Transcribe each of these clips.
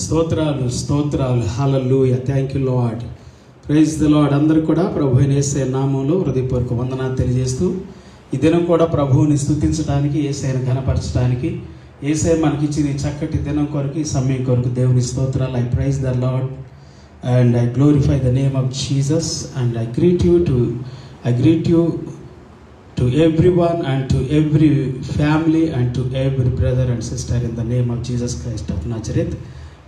స్తోత్రాలు స్తోత్రాలు హల్లెలూయా. Thank you Lord. Praise the Lord. అందరూ కూడా ప్రభువుని యేసయ్య నామంలో హృదయపూర్వక వందనాలు తెలియజేస్తూ ఈ దినం కూడా ప్రభువుని స్తుతించడానికి, యేసయ్యను ఘనపరచడానికి, యేసయ్య మనకిచ్చిన ఈ చక్కటి దినం కొరకు, ఈ సమయం కొరకు దేవుని స్తోత్రాలు. I praise the lord and I glorify the name of Jesus and I greet you to everyone and to every family and to every brother and sister in the name of Jesus Christ of Nazareth.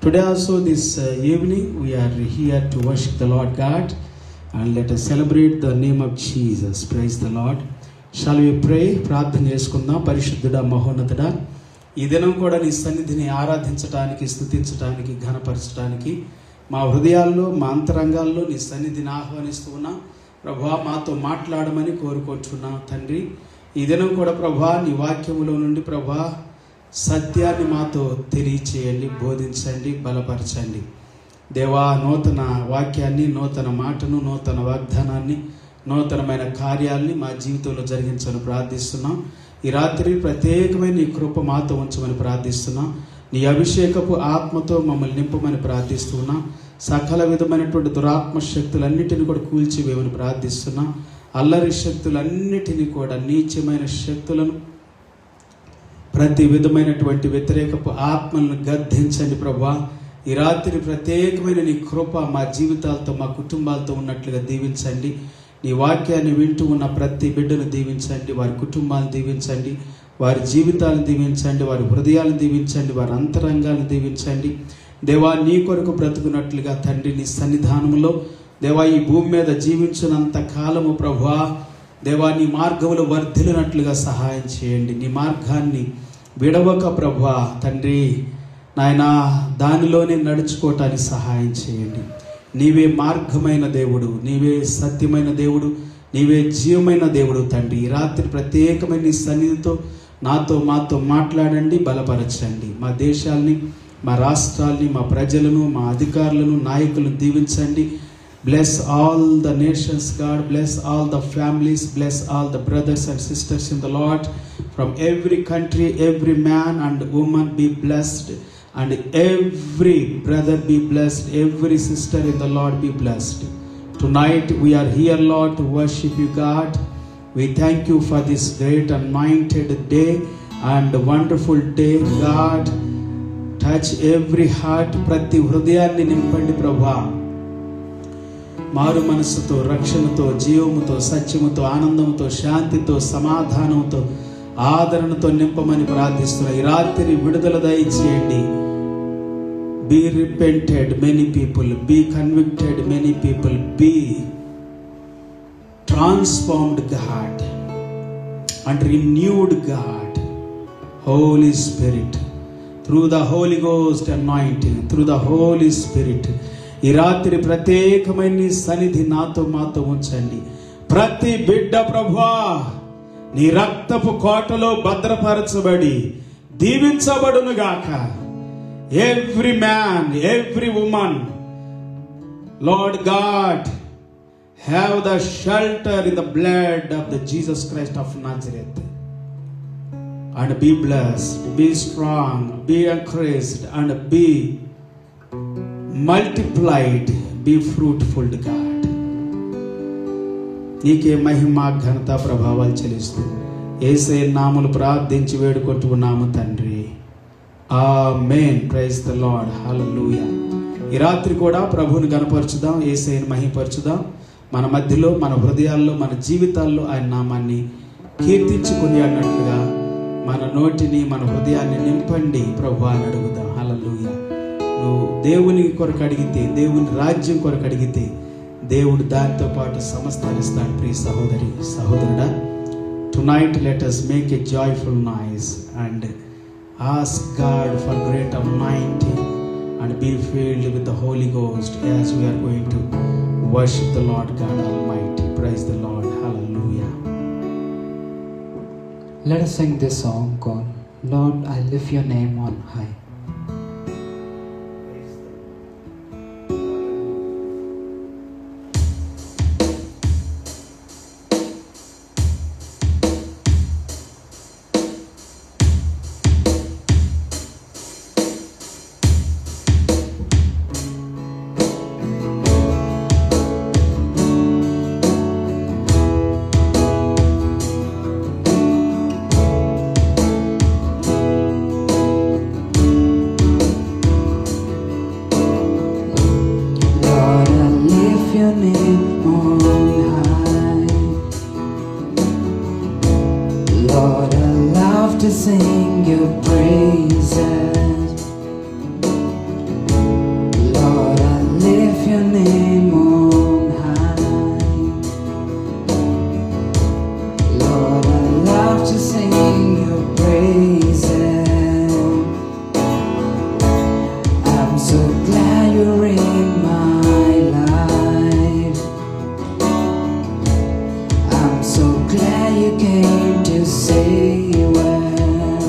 Today also this evening we are here to worship the Lord God and let us celebrate the name of Jesus. Praise the Lord. Shall we pray? ప్రార్థన చేసుకుందాం. పరిశుద్ధుడా, మహోన్నతుడా, ఈ దినం కూడా నీ సన్నిధిని ఆరాధించడానికి, స్తుతించడానికి, ఘనపరచడానికి మా హృదయాల్లో, మా అంతరంగాల్లో నీ సన్నిధిని ఆహ్వానిస్తూ ఉన్నాం. ప్రభా, మాతో మాట్లాడమని కోరుకుంటున్నాం తండ్రి. ఈ దినం కూడా ప్రభా నీ వాక్యములో నుండి ప్రభా సత్యాన్ని మాతో తెలియచేయండి, బోధించండి, బలపరచండి. దేవా, నూతన వాక్యాన్ని, నూతన మాటను, నూతన వాగ్దానాన్ని, నూతనమైన కార్యాలని మా జీవితంలో జరిగించమని ప్రార్థిస్తున్నాం. ఈ రాత్రి ప్రత్యేకమైన నీ కృప మాతో ఉంచమని ప్రార్థిస్తున్నాం. నీ అభిషేకపు ఆత్మతో మమ్మల్ని నింపమని ప్రార్థిస్తున్నాం. సకల విధమైనటువంటి దురాత్మ శక్తులన్నిటిని కూడా కూల్చివేయమని ప్రార్థిస్తున్నాం. అల్లరి శక్తులన్నిటినీ కూడా, నీచమైన శక్తులను, ప్రతి విధమైనటువంటి వ్యతిరేకపు ఆత్మలను గద్దించండి ప్రభా. ఈ రాత్రి ప్రత్యేకమైన నీ కృప మా జీవితాలతో, మా కుటుంబాలతో ఉన్నట్లుగా దీవించండి. నీ వాక్యాన్ని వింటూ ఉన్న ప్రతి బిడ్డను దీవించండి, వారి కుటుంబాలను దీవించండి, వారి జీవితాలను దీవించండి, వారి హృదయాలను దీవించండి, వారి అంతరంగాలను దీవించండి. దేవా, నీ కొరకు బ్రతుకున్నట్లుగా తండ్రి నీ సన్నిధానంలో దేవా ఈ భూమి మీద జీవించినంత కాలము ప్రభువా దేవా నీ మార్గములు వర్ధిల్లినట్లుగా సహాయం చేయండి. నీ మార్గాన్ని విడవక ప్రభువా తండ్రి నాయనా దానిలోనే నడుచుకోవటానికి సహాయం చేయండి. నీవే మార్గమైన దేవుడు, నీవే సత్యమైన దేవుడు, నీవే జీవమైన దేవుడు తండ్రి. ఈ రాత్రి ప్రత్యేకమైన నీ సన్నిధితో నాతో మాతో మాట్లాడండి, బలపరచండి. మా దేశాల్ని, మా రాష్ట్రాల్ని, మా ప్రజలను, మా అధికారులను, నాయకులను దీవించండి. Bless all the nations God, bless all the families, bless all the brothers and sisters in the lord from every country. Every man and women be blessed and every brother be blessed, every sister in the Lord be blessed. Tonight we are here, Lord, to worship you, God. We thank you for this great anointed day and wonderful day, God. Touch every heart, ప్రతి హృదయాన్ని నింపండి ప్రభా. మారు మనస్సుతో, రక్షణతో, జీవముతో, సత్యముతో, ఆనందంతో, శాంతితో, సమాధానంతో, ఆదరణతో నింపమని ప్రార్థిస్తున్నా. ఈ రాత్రి విడుదల దయచేయండి. Be repented many people, be convicted many people, be transformed God and renewed God. Holy Spirit, through the Holy Ghost anointing, through the Holy Spirit, ఈ రాత్రి ప్రత్యేకమైన సన్నిధి నాతో మాతో ఉంచండి. ప్రతి బిడ్డ ప్రభువా నీ రక్తపు కోటలో భద్రపరచబడి దీవించబడును గాక. Every man, every woman, Lord God, have the shelter in the blood of the Jesus Christ of Nazareth. And be blessed, be strong, be encouraged, and be multiplied, be fruitful, God. నీకే మహిమ, ఘనత, ప్రభావాలు చెల్లిస్తూ యేసయ్య నామములో ప్రార్థించి వేడుకుంటున్నాము తండ్రి. ఆమేన్. Praise the Lord. హల్లెలూయా. ఈ రాత్రి కూడా ప్రభువుని గణపరచుదాం, యేసయ్యను మహిమపరచుదాం. మన మధ్యలో, మన హృదయాల్లో, మన జీవితాల్లో ఆయన నామాన్ని కీర్తించుకుని అన్నట్లుగా మన నోటిని, మన హృదయాన్ని నింపండి ప్రభువా అని అడుగుదాం. హల్లెలూయా. నువ్వు దేవుని కొరకు అడిగితే, దేవుని రాజ్యం కొరకు అడిగితే దేవుడు దానితో పాటు సమస్తానిస్తాడు. ప్రియ సహోదరి, సహోదరుడా, tonight let us make a joyful noise and ask God for great anointing and be filled with the Holy Ghost as we are going to worship the Lord God Almighty. Praise the Lord. Hallelujah. Let us sing this song called Lord, I lift your name on high. name on high. Lord, I love to sing your praises. Lord, I lift your name on high. Lord, I love to sing your praises. I'm so glad you're in my life. I'm so glad you came to say well.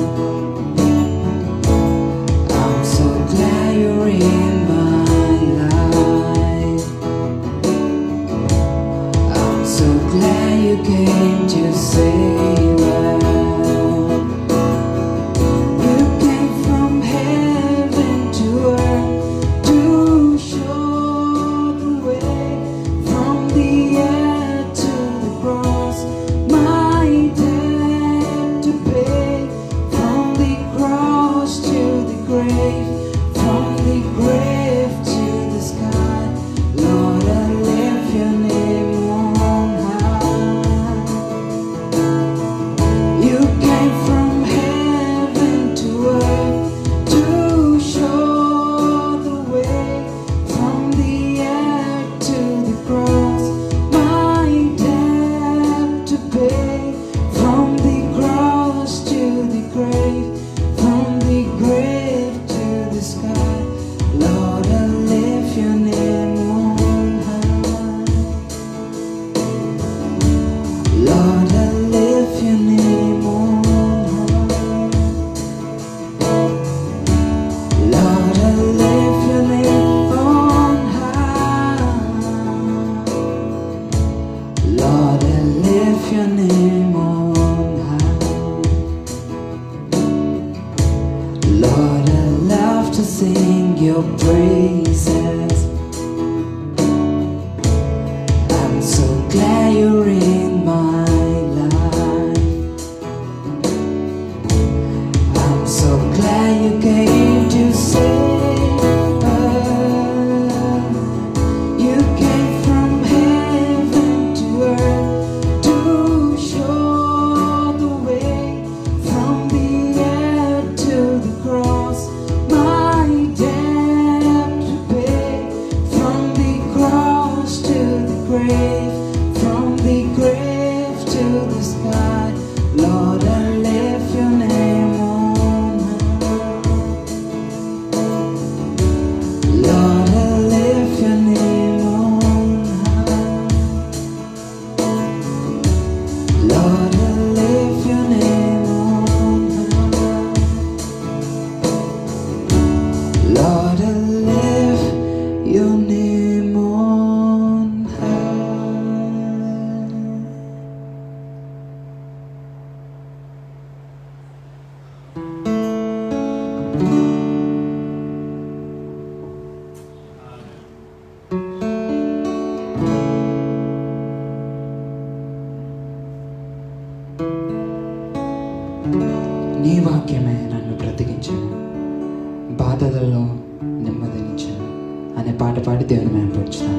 I'm so glad you're in my life. I'm so glad you came to say well. You came from heaven to earth to show the way, from the earth to the cross, my debt to pay, from the cross to the grave, from the grave to the sky. Lord, I lift your name on high. You came from heaven to earth to show the way, from the earth to the cross, my debt to pay, from the cross to the grave, from the grave to the sky. Lord, I lift your name on high. Lord, I lift your name on high. Lord, I lift your name on high. Lord, I lift your name on high. Lord, I love to sing your praises. I'm so glad you're in my life. I'm so glad you came to save us. You came from heaven to earth to show the way, from the earth to the cross, my debt to pay, from the cross to the grave, from the grave to the sky. Lord, I lift your name on high. Lord, I lift your name on high. Lord, I lift your name on high. Lord, I lift your name on high. నీ వాక్యమే నన్ను బ్రతికించను, బాధలలో నెమ్మదినిచ్చాను అనే పాట పాడి దేవుని మేంపరుచుతాను.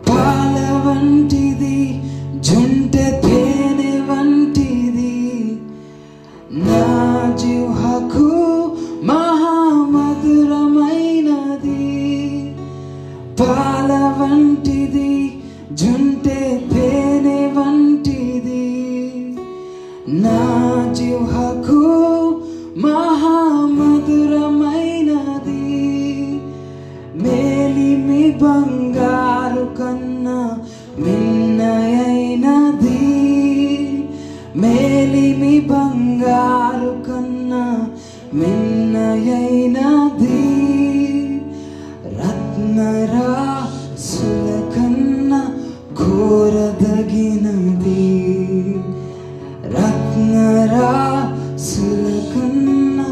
పాల వంటిది జుంటె తేనె వంటిది నా జిహ్వకు మహామధురమైనది. పాల వంటిది జుంటె తేనె వంటిది నా జిహ్వకు మహామధురమైనది. మేలిమి బంగారు కన్నా మిన్నయైనది, మేలిమి బంగారు కన్నా మిన్నయైనది. రత్నరాసుల కన్నా కోరదగినది, రత్నరాసుల కన్నా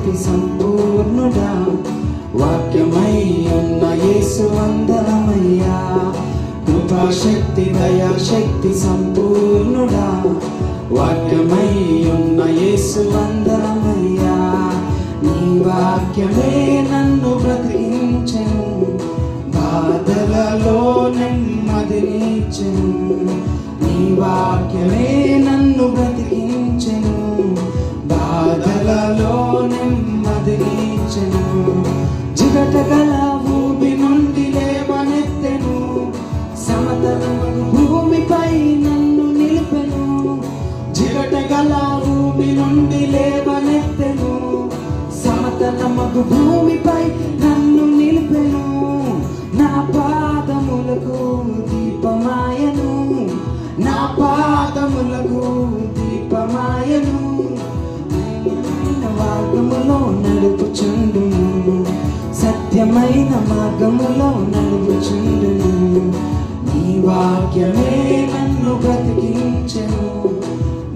శక్తి సంపూర్ణుడా వాక్యమై ఉన్న యేసు వందనమయ్యా కృపాశక్తి దయాశక్తి సంపూర్ణుడా వాక్యమై ఉన్న యేసు వందనమయ్యా నీ వాక్యమే నన్ను బ్రతికించెను బాధలలో నెమ్మదినిచ్చెను నీ వాక్యమే నన్ను బ్రతికించెను బాధలలో నెమ్మదినిచ్చెను జిగటగల భూమి నుండి లేవనెత్తెను సమతలమగు భూమిపై నన్ను నిలిపెను జిగటగల భూమి నుండి లేవనెత్తెను సమతలమగు భూమిపై నన్ను నిలిపెను నా పాదములకు దీపమాయను నా పాదములకు దీపమాయను మార్గములో నడుపుచుండును సత్యమైన మార్గములో నడుపుచుండును నీ వాక్యమే నన్ను బ్రతికించెను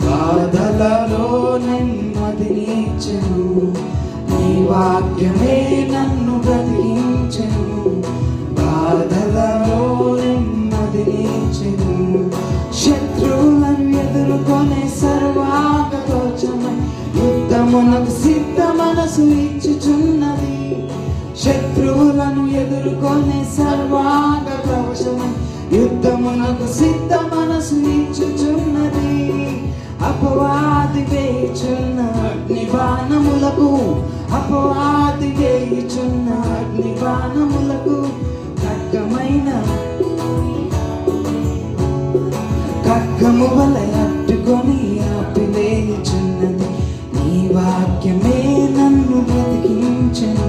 బాధలలో నెమ్మదినిచ్చెను నీ వాక్యమే నన్ను బ్రతికించెను బాధలలో నెమ్మదినిచ్చెను శత్రువులను ఎదుర్కొనే సర్వాంగతోచమై యుద్ధమునకు సిద్ధ మనసు ఇచ్చుచున్నది శత్రువులను ఎదుర్కొనే సర్వాంగతోచమై యుద్ధమునకు సిద్ధ మనసు ఇచ్చుచున్నది అపవాది వేయుచున్న అగ్ని బాణములకు అపవాది వేయుచున్న అగ్ని బాణములకు ఖడ్గము వలె అట్టుకొని ఆపివేయుచున్నది నీ వాక్యమే నన్ను బ్రతికించెను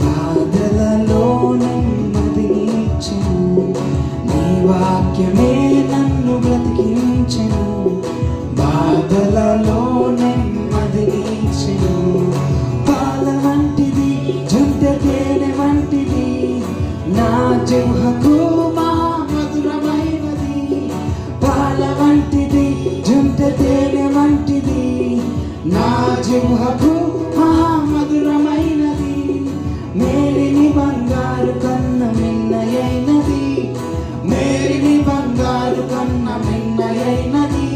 బాధలలో నెమ్మదినిచ్చెను నీ వాక్యమే నన్ను బ్రతికించెను బాధలలో నెమ్మదినిచ్చెను పాల వంటిది జుంటె తేనె వంటిది నా జిహ్వకు మధురమైనది పాల వంటిది జుంటె తేనె వంటిది నా జిహ్వకు మధురమైనది మేలిని బంగారు కన్న మిన్నయైనది మేలిని బంగారు కన్న మిన్నయైనది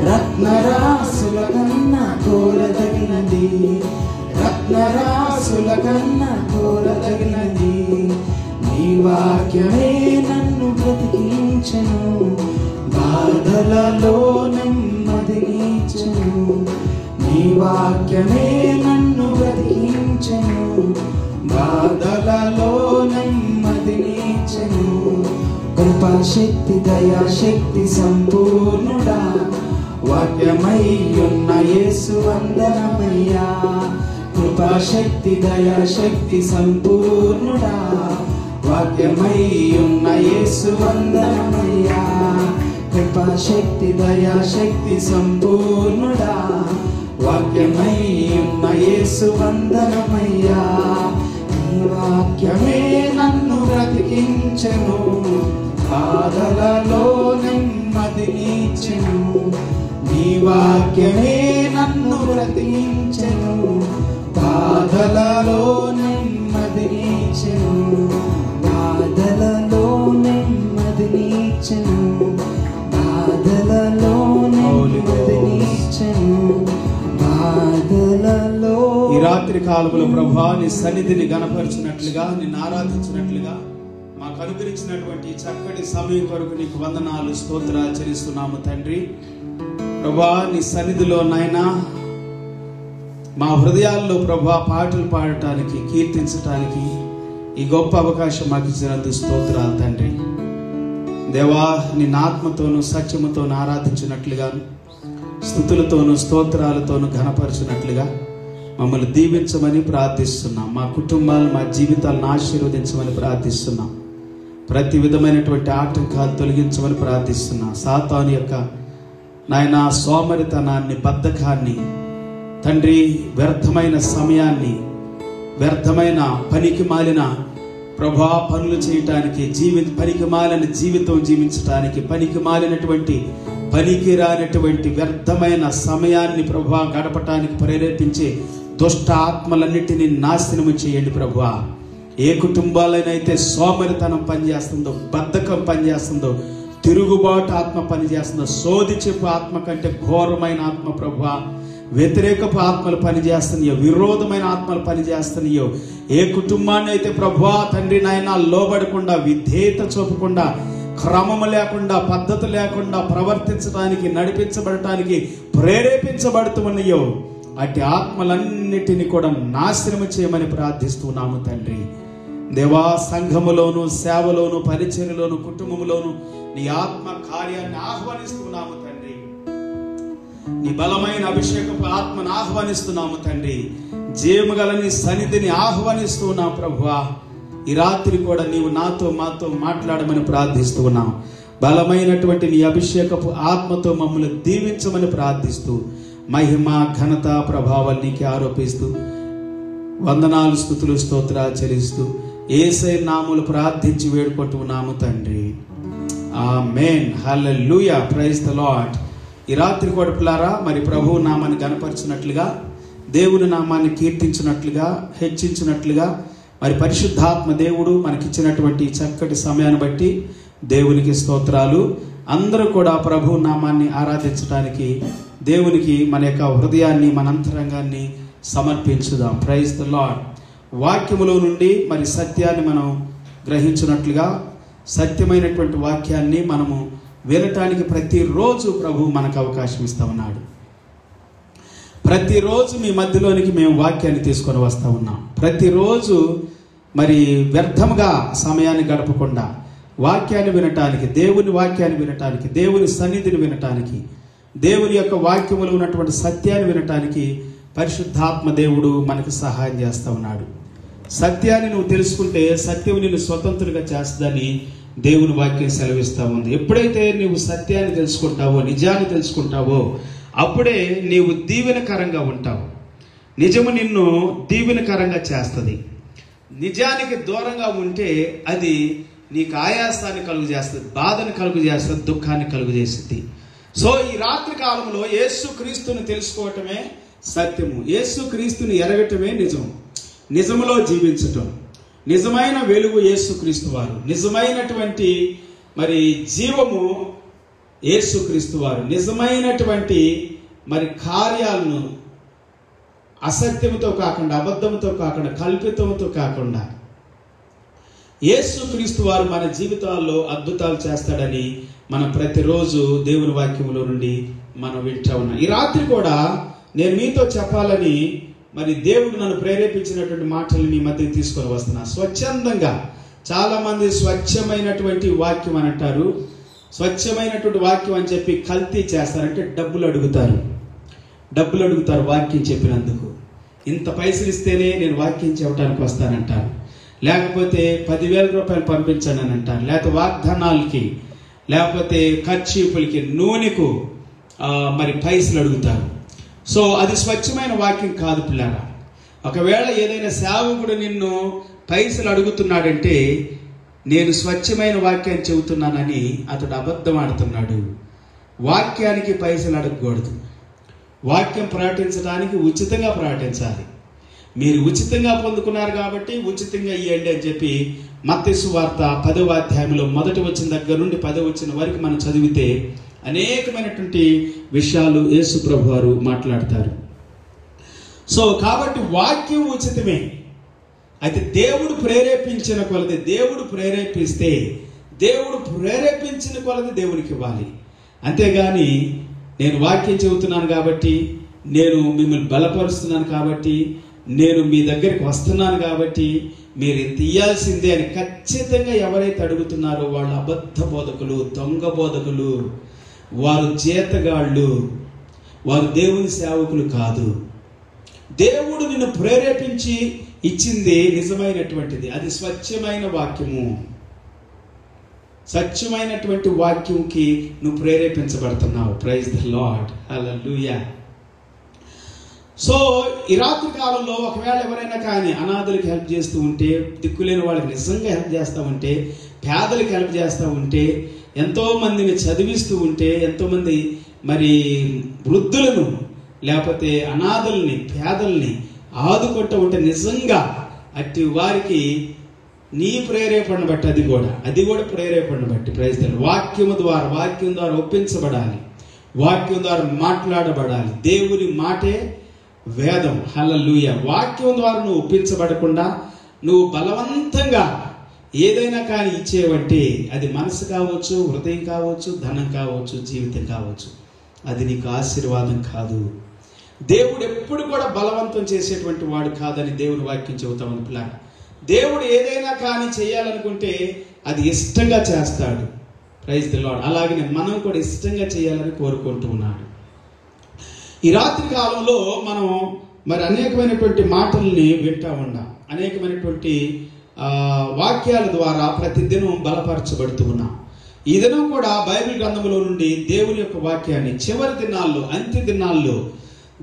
రత్నరాసుల కన్నా కోరదగినది రత్నరాసుల కన్నా కోరదగినది నీ వాక్యమే నన్ను బ్రతికించెను బాధలలో నెమ్మదినిచ్చెను నీ వాక్యమే నన్ను బ్రతికించెను బాధలలో నెమ్మదినిచ్చెను కృపాశక్తి దయాశక్తి సంపూర్ణుడా వాక్యమై ఉన్న యేసు వందనమయ్యా కృపాశక్తి దయాశక్తి సంపూర్ణుడా వాక్యమై ఉన్న యేసు వందనమయ్యా కృపాశక్తి దయాశక్తి సంపూర్ణుడా వాక్యమై ఉన్న యేసు వందనమయ్యా నీ వాక్యమే నన్ను బ్రతికించెను బాధలలో నెమ్మదినిచ్చెను నీ వాక్యమే నన్ను బ్రతికించెను బాధలలో నెమ్మదినిచ్చెను బాధలలో నెమ్మదినిచ్చెను బాధలలో నెమ్మదినిచ్చెను బాధలలో ఈ రాత్రి కాలములో ప్రభువా నీ సన్నిధిని గణపరిచినట్లుగా నిన్ను ఆరాధించినట్లుగా మాకు అనుగ్రహించినటువంటి చక్కటి సమయం కొరకు నీకు వందనాలు స్తోత్రాలు చెల్లిస్తున్నాము తండ్రి ప్రభువా నీ సన్నిధిలో నాయనా మా హృదయాల్లో ప్రభువా పాటలు పాడటానికి కీర్తించటానికి ఈ గొప్ప అవకాశం మాకు ఇచ్చినందుకు స్తోత్రాలు తండ్రి దేవా నిన్న ఆత్మతోనూ సత్యముతోనూ ఆరాధించినట్లుగాను స్తుతులతోనూ స్తోత్రాలతోనూ ఘనపరచినట్లుగా మమ్మల్ని దీవించమని ప్రార్థిస్తున్నాం మా కుటుంబాలు మా జీవితాలను ఆశీర్వదించమని ప్రార్థిస్తున్నాం ప్రతి విధమైనటువంటి ఆటంకాలు తొలగించమని ప్రార్థిస్తున్నాం సాతాను యొక్క నాయన సోమరితనాన్ని బద్ధకాన్ని తండ్రి వ్యర్థమైన సమయాన్ని వ్యర్థమైన పనికి మాలిన ప్రభా పనులు చేయటానికి పనికి మాలిన జీవితం జీవించటానికి పనికి మాలినటువంటి పనికి రానటువంటి వ్యర్థమైన సమయాన్ని ప్రభా గడపటానికి ప్రేరేపించే దుష్ట ఆత్మలన్నిటినీ నాశనము చేయండి ప్రభువా. ఏ కుటుంబాలైనైతే సోమరితనం పనిచేస్తుందో, బద్ధకం పనిచేస్తుందో, తిరుగుబాటు ఆత్మ పనిచేస్తుందో, సోది చెప్పు ఆత్మ కంటే ఘోరమైన ఆత్మ ప్రభువా, వ్యతిరేకపు ఆత్మలు పనిచేస్తున్నాయో, విరోధమైన ఆత్మలు పనిచేస్తున్నాయో, ఏ కుటుంబాన్ని అయితే ప్రభువా తండ్రి నాయన లోబడకుండా, విధేయత చూపకుండా, క్రమము లేకుండా, పద్ధతి లేకుండా ప్రవర్తించడానికి, నడిపించబడటానికి ప్రేరేపించబడుతున్నాయో, అట్టి ఆత్మలన్నిటినీ కూడా నాశనం చేయమని ప్రార్థిస్తున్నాము తండ్రి. దేవా, సంఘములోను, సేవలోను, పరిచర్యలోను, కుటుంబములోను నీ ఆత్మ కార్యాన్ని ఆహ్వానిస్తున్నాము తండ్రి. నీ బలమైన అభిషేకపు ఆత్మను ఆహ్వానిస్తున్నాము తండ్రి. జీవము గల నీ సన్నిధిని ఆహ్వానిస్తున్నాం ప్రభువా. ఈ రాత్రి కూడా నీవు నాతో మాతో మాట్లాడమని ప్రార్థిస్తున్నాం. బలమైనటువంటి నీ అభిషేకపు ఆత్మతో మమ్మల్ని దీవించమని ప్రార్థిస్తూ, మహిమ ఘనత ప్రభావాలు నీకే ఆరోపిస్తూ, వందనాలు స్తుతులు స్తోత్రాలు చెల్లిస్తూ యేసయ్య నామములో ప్రార్థించి వేడుకుంటున్నాము తండ్రి. ఆమేన్. హల్లెలూయా. Praise the Lord. ఈ రాత్రి కూడా పిల్లారా, మరి ప్రభువు నామాన్ని గణపరిచినట్లుగా, దేవుని నామాన్ని కీర్తించినట్లుగా, హెచ్చించినట్లుగా, మరి పరిశుద్ధాత్మ దేవుడు మనకిచ్చినటువంటి చక్కటి సమయాన్ని బట్టి దేవునికి స్తోత్రాలు. అందరూ కూడా ప్రభు నామాన్ని ఆరాధించడానికి దేవునికి మన యొక్క హృదయాన్ని, మన అంతరంగాన్ని సమర్పించుదాం. Praise the lord. వాక్యములో నుండి మరి సత్యాన్ని మనం గ్రహించినట్లుగా, సత్యమైనటువంటి వాక్యాన్ని మనము వినటానికి ప్రతిరోజు ప్రభు మనకు అవకాశం ఇస్తా ఉన్నాడు. ప్రతిరోజు మీ మధ్యలోనికి మేము వాక్యాన్ని తీసుకొని వస్తూ ఉన్నాం. ప్రతిరోజు మరి వ్యర్థముగా సమయాన్ని గడపకుండా వాక్యాన్ని వినటానికి, దేవుని వాక్యాన్ని వినటానికి, దేవుని సన్నిధిని వినటానికి, దేవుని యొక్క వాక్యములో ఉన్నటువంటి సత్యాన్ని వినటానికి పరిశుద్ధాత్మ దేవుడు మనకు సహాయం చేస్తూ ఉన్నాడు. సత్యాన్ని నువ్వు తెలుసుకుంటే సత్యం నిన్ను స్వతంత్రులుగా చేస్తుందని దేవుని వాక్యం సెలవిస్తూ ఉంది. ఎప్పుడైతే నీవు సత్యాన్ని తెలుసుకుంటావో, నిజాన్ని తెలుసుకుంటావో, అప్పుడే నీవు దీవెనకరంగా ఉంటావు. నిజము నిన్ను దీవెనకరంగా చేస్తుంది. నిజానికి దూరంగా ఉంటే అది నీకు ఆయాసాన్ని కలుగు చేస్తుంది, బాధను కలుగు చేస్తుంది, దుఃఖాన్ని కలుగు చేస్తుంది. సో ఈ రాత్రి కాలంలో యేసు క్రీస్తుని తెలుసుకోవటమే సత్యము, యేసు క్రీస్తుని ఎరగటమే నిజం, నిజములో జీవించటం. నిజమైన వెలుగు యేసు క్రీస్తు వారు, నిజమైనటువంటి మరి జీవము యేసు క్రీస్తు వారు, నిజమైనటువంటి మరి కార్యాలను అసత్యముతో కాకుండా, అబద్ధముతో కాకుండా, కల్పితముతో కాకుండా యేసు క్రీస్తు వారు మన జీవితాల్లో అద్భుతాలు చేస్తాడని మనం ప్రతిరోజు దేవుని వాక్యంలో నుండి మనం వింటా ఉన్నాం. ఈ రాత్రి కూడా నేను మీతో చెప్పాలని మరి దేవుడు నన్ను ప్రేరేపించినటువంటి మాటలు మీ మధ్య తీసుకొని వస్తున్నా. స్వచ్ఛందంగా చాలా మంది స్వచ్ఛమైనటువంటి వాక్యం అని అంటారు. స్వచ్ఛమైనటువంటి వాక్యం అని చెప్పి కల్తీ చేస్తారంటే డబ్బులు అడుగుతారు వాక్యం చెప్పినందుకు. ఇంత పైసలు ఇస్తేనే నేను వాక్యం చెప్పడానికి వస్తానంటారు, లేకపోతే 10,000 రూపాయలు పంపించండి అని అంటారు, లేకపోతే వాగ్దానాలకి, లేకపోతే ఖర్చీపులకి, నూనెకు మరి పైసలు అడుగుతారు. సో అది స్వచ్ఛమైన వాక్యం కాదు పిల్లారా. ఒకవేళ ఏదైనా సేవకుడు నిన్ను పైసలు అడుగుతున్నాడంటే నేను స్వచ్ఛమైన వాక్యాన్ని చెబుతున్నానని అతడు అబద్ధం ఆడుతున్నాడు. వాక్యానికి పైసలు అడగకూడదు. వాక్యం ప్రకటించడానికి ఉచితంగా ప్రకటించాలి. మీరు ఉచితంగా పొందుకున్నారు కాబట్టి ఉచితంగా ఇవ్వండి అని చెప్పి మత్తయి సువార్త 10వ అధ్యాయంలో 1వ వచనం దగ్గర నుండి 10వ వచనం వరకు మనం చదివితే అనేకమైనటువంటి విషయాలు యేసు ప్రభు వారు మాట్లాడతారు. సో కాబట్టి వాక్యం ఉచితమే. అయితే దేవుడు ప్రేరేపించిన కొలది, దేవుడు ప్రేరేపిస్తే దేవుడు ప్రేరేపించిన కొలది దేవునికి ఇవ్వాలి. అంతేగాని నేను వాక్యం చెబుతున్నాను కాబట్టి, నేను మిమ్మల్ని బలపరుస్తున్నాను కాబట్టి, నేను మీ దగ్గరికి వస్తున్నాను కాబట్టి మీరు ఇంత ఇయ్యాల్సిందే అని ఖచ్చితంగా ఎవరైతే అడుగుతున్నారో వాళ్ళు అబద్ధ బోధకులు, దొంగ బోధకులు, వారు జీతగాళ్ళు, వారు దేవుని సేవకులు కాదు. దేవుడు నిన్ను ప్రేరేపించి ఇచ్చింది నిజమైనటువంటిది, అది స్వచ్ఛమైన వాక్యము. స్వచ్ఛమైనటువంటి వాక్యంకి నువ్వు ప్రేరేపించబడుతున్నావు. Praise the Lord. హల్లెలూయా. సో ఈ రాత్రి కాలంలో ఒకవేళ ఎవరైనా కానీ అనాథులకి హెల్ప్ చేస్తూ ఉంటే, దిక్కులేని వాళ్ళకి నిజంగా హెల్ప్ చేస్తూ ఉంటే, పేదలకు హెల్ప్ చేస్తూ ఉంటే, ఎంతో మందిని చదివిస్తూ ఉంటే, ఎంతోమంది మరి వృద్ధులను, లేకపోతే అనాథల్ని, పేదల్ని ఆదుకుంటూ ఉంటే నిజంగా అట్టి వారికి నీ ప్రేరేపణ బట్టి అది కూడా ప్రేరేపణ బట్టి ప్రైజ్ ది లార్డ్. వాక్యం ద్వారా ఒప్పించబడాలి, వాక్యం ద్వారా మాట్లాడబడాలి. దేవుని మాటే వేదం. హల్లెలూయా. వాక్యం ద్వారా నువ్వు ఒప్పించబడకుండా నువ్వు బలవంతంగా ఏదైనా కానీ ఇచ్చేవంటే అది మనసు కావచ్చు, హృదయం కావచ్చు, ధనం కావచ్చు, జీవితం కావచ్చు, అది నీకు ఆశీర్వాదం కాదు. దేవుడు ఎప్పుడు కూడా బలవంతం చేసేటువంటి వాడు కాదని దేవుని వాక్యం చెబుతా ఉంది పిల్లగా. దేవుడు ఏదైనా కానీ చేయాలనుకుంటే అది ఇష్టంగా చేస్తాడు. Praise the lord. అలాగనే మనం కూడా ఇష్టంగా చేయాలని కోరుకుంటూ ఉన్నాడు. ఈ రాత్రి కాలంలో మనం మరి అనేకమైనటువంటి మాటల్ని వింటా ఉన్నాం. అనేకమైనటువంటి వాక్యాల ద్వారా ప్రతిదినం బలపరచబడుతూ ఉన్నాం. ఈ దినం కూడా బైబిల్ గ్రంథంలో నుండి దేవుని యొక్క వాక్యాన్ని చివరి దినాల్లో, అంత్య దినాల్లో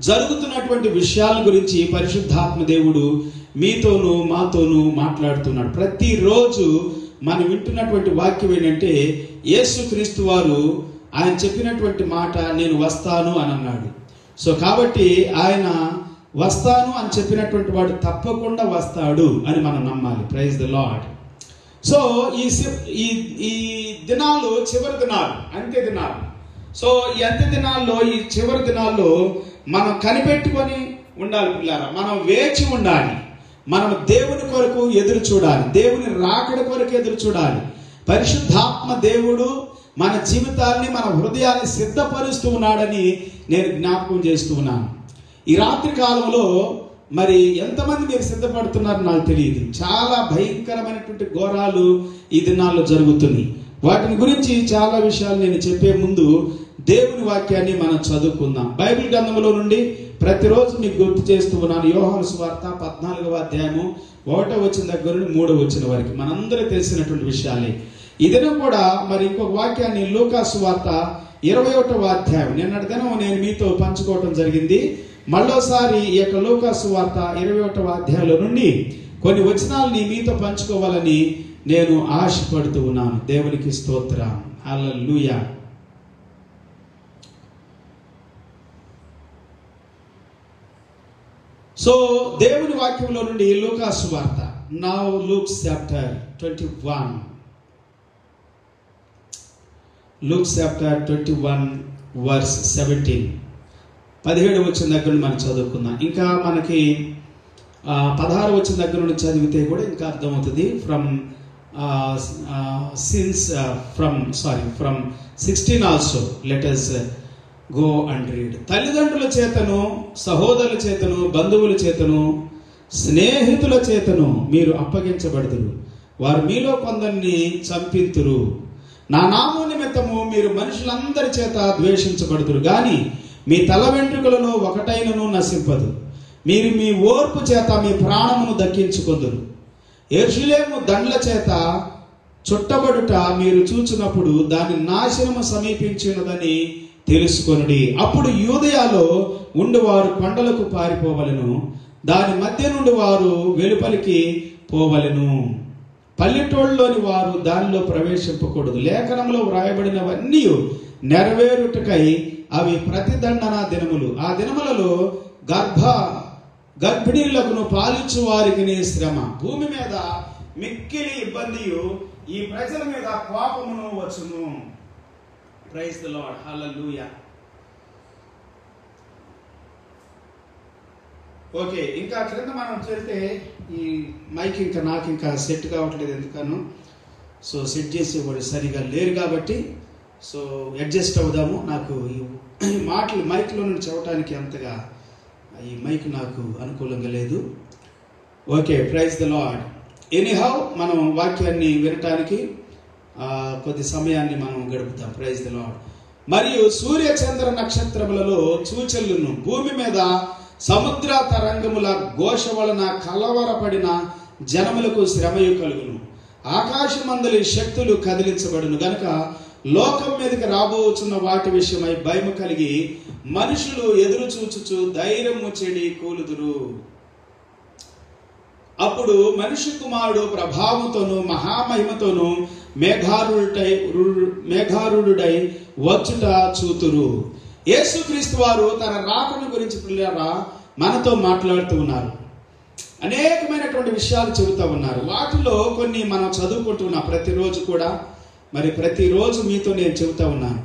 జరుగుతున్నటువంటి విషయాల గురించి పరిశుద్ధాత్మ దేవుడు మీతోనూ మాతోనూ మాట్లాడుతున్నాడు. ప్రతిరోజు మనం వింటున్నటువంటి వాక్యం ఏంటంటే, యేసుక్రీస్తు వారు ఆయన చెప్పినటువంటి మాట, నేను వస్తాను అని అన్నాడు. సో కాబట్టి ఆయన వస్తాను అని చెప్పినటువంటి వాడు తప్పకుండా వస్తాడు అని మనం నమ్మాలి. Praise the lord. సో ఈ దినాలు చివరి దినాలు, అంత్య దినాలు. సో ఈ అంత్య దినాల్లో, ఈ చివరి దినాల్లో మనం కనిపెట్టుకొని ఉండాలి పిల్లారా. మనం వేచి ఉండాలి. మనం దేవుని కొరకు ఎదురు చూడాలి. దేవుని రాకడ కొరకు ఎదురు చూడాలి. పరిశుద్ధాత్మ దేవుడు మన జీవితాన్ని, మన హృదయాన్ని సిద్ధపరుస్తూ ఉన్నాడని నేను జ్ఞాపకం చేస్తూ ఉన్నాను. ఈ రాత్రి కాలంలో మరి ఎంతమంది మీరు సిద్ధపడుతున్నారో నాకు తెలియదు. చాలా భయంకరమైనటువంటి ఘోరాలు ఈ దినాల్లో జరుగుతున్నాయి. వాటిని గురించి చాలా విషయాలు నేను చెప్పే ముందు దేవుని వాక్యాన్ని మనం చదువుకుందాం. బైబిల్ గ్రంథంలో నుండి ప్రతిరోజు మీకు గుర్తు చేస్తూ ఉన్నాను. యోహాను సువార్త 14వ అధ్యాయము 1వ వచనం దగ్గర నుండి 3వ వచనం వరకు మనందరూ తెలిసినటువంటి విషయాలే. ఈ దినం కూడా మరి ఇంకొక వాక్యాన్ని లూకా సువార్త 21వ అధ్యాయం నిన్నటి దినం నేను మీతో పంచుకోవటం జరిగింది. మళ్ళోసారి ఈ యొక్క లూకా సువార్త 21వ అధ్యాయంలో నుండి కొన్ని వచనాలని మీతో పంచుకోవాలని నేను ఆశపడుతూ ఉన్నాను. దేవునికి స్తోత్రం. హల్లెలూయా. సో దేవుని వాక్యంలో నుండి లూకా సువార్త, now Luke's chapter 21, Luke's chapter 21 verse 17, 17 వచ్చిన దగ్గర నుండి మనం చదువుకుందాం. ఇంకా మనకి 16 వచ్చిన దగ్గర నుండి చదివితే కూడా ఇంకా అర్థమవుతుంది. From 16 also let us go and read. తల్లిదండ్రుల చేతను, సహోదరుల చేతను, బంధువుల చేతను, స్నేహితుల చేతను మీరు అప్పగించబడుదురు. వారు మీలో కొందరిని చంపింతురు. నా నామం నిమిత్తము మీరు మనుషులందరి చేత ద్వేషించబడుదురు గాని మీ తల వెంట్రుకలలో ఒకటైనను నశింపదు. మీరు మీ ఓర్పు చేత మీ ప్రాణమును దక్కించుకొందురు. యెరూషలేము దండ్ల చేత చుట్టబడుట మీరు చూచినప్పుడు దాని నాశనము సమీపించినదని తెలుసుకొనుడి. అప్పుడు యూదయలో ఉండువారు కొండలకు పారిపోవలెను, దాని మధ్య నుండి వారు వెలుపలికి పోవలెను. పల్లెటూళ్ళలోని వారు దానిలో ప్రవేశింపకూడదు. లేఖనంలో వ్రాయబడినవన్నీ నెరవేరుటకై అవి ప్రతిదండన దినములు. ఆ దినములలో గర్భిణీలకు పాలించు వారికి శ్రమ, భూమి మీద మిక్కిలి ఇబ్బందియు, ఈ ప్రజల మీద కోపమును వచ్చును. Praise the lord. Hallelujah. Okay, ఇంకా క్రింద మనం చేస్తే ఈ మైక్ ఇంకా నాకు ఇంకా సెట్ కావట్లేదు ఎందుకను. సో సెట్ చేసేవాడు సరిగా లేరు కాబట్టి సో అడ్జస్ట్ అవుదాము. నాకు ఈ మాటలు మైక్లో నుండి చెప్పడానికి అంతగా ఈ మైక్ నాకు అనుకూలంగా లేదు. Okay, praise the lord. Anyhow మనం వాక్యాన్ని వినటానికి కొద్ది సమయాన్ని మనం గడుపుతాం. Praise the lord. మరియు సూర్య చంద్ర నక్షత్రములలో సూచనలను, భూమి మీద సముద్ర తరంగముల ఘోష వలన కలవరపడిన జనములకు శ్రమయు కలుగును. ఆకాశమందలి శక్తులు కదిలించబడును గనుక లోకం మీదకి రాబోచున్న వాటి విషయమై భయము కలిగి మనుషులు ఎదురు చూచుచు ధైర్యము చెడి కూలుదురు. అప్పుడు మనిషి కుమారుడు ప్రభావంతోను మహామహిమతోను మేఘారుడై వచ్చుట చూతురు. యేసుక్రీస్తు వారు తన రాకను గురించి పిల్లరా మనతో మాట్లాడుతూ ఉన్నారు. అనేకమైనటువంటి విషయాలు చెబుతూ ఉన్నారు. వాటిలో కొన్ని మనం చదువుకుంటున్నాం ప్రతిరోజు కూడా. మరి ప్రతిరోజు మీతో నేను చెబుతా ఉన్నాను.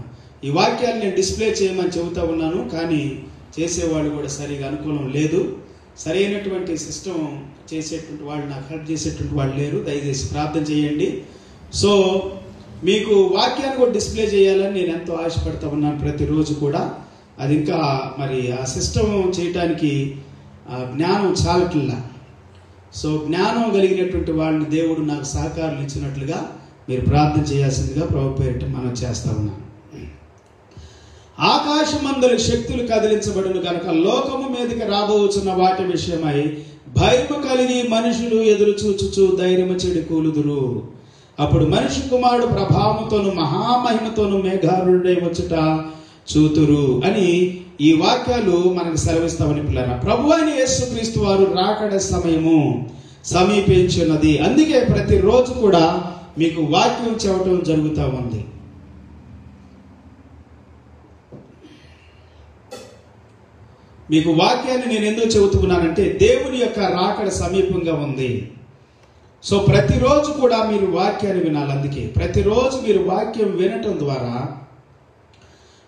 ఈ వాక్యాలు నేను డిస్ప్లే చేయమని చెబుతా ఉన్నాను, కానీ చేసేవాళ్ళు కూడా సరిగా అనుకూలం లేదు. సరైనటువంటి సిస్టమ్ చేసేటువంటి వాళ్ళు, నాకు హెల్ప్ చేసేటువంటి వాళ్ళు లేరు. దయచేసి ప్రార్థన చేయండి. సో మీకు వాక్యాన్ని కూడా డిస్ప్లే చేయాలని నేను ఎంతో ఆశపడతా ఉన్నాను ప్రతిరోజు కూడా. అది ఇంకా మరి ఆ సిస్టమ్ చేయటానికి జ్ఞానం చాలట్లా. సో జ్ఞానం కలిగినటువంటి వాళ్ళని దేవుడు నాకు సహకారం ఇచ్చినట్లుగా మీరు ప్రార్థన చేయాల్సిందిగా ప్రభు పేరిట మనం చేస్తా ఉన్నాం. ఆకాశమందలి శక్తులు కదిలించబడును కనుక లోకము మీదకి రాబోచున్న వాటి విషయమై భయము కలిగి మనుషులు ఎదురు చూచుచు ధైర్యము చెడి కూలుదురు. అప్పుడు మనిషి కుమారుడు ప్రభావంతోను మహామహిమతోను మేఘారుడై వచ్చుట చూతురు అని ఈ వాక్యాలు మనకు సెలవిస్తామని పిల్లరా. ప్రభు అయిన యేసుక్రీస్తు వారు రాకడ సమయము సమీపించున్నది. అందుకే ప్రతిరోజు కూడా మీకు వాక్యం చెప్పడం జరుగుతూ ఉంది. మీకు వాక్యాన్ని నేను ఎందుకు చెబుతున్నానంటే దేవుని యొక్క రాకడ సమీపంగా ఉంది. సో ప్రతిరోజు కూడా మీరు వాక్యాన్ని వినాలి. అందుకే ప్రతిరోజు మీరు వాక్యం వినటం ద్వారా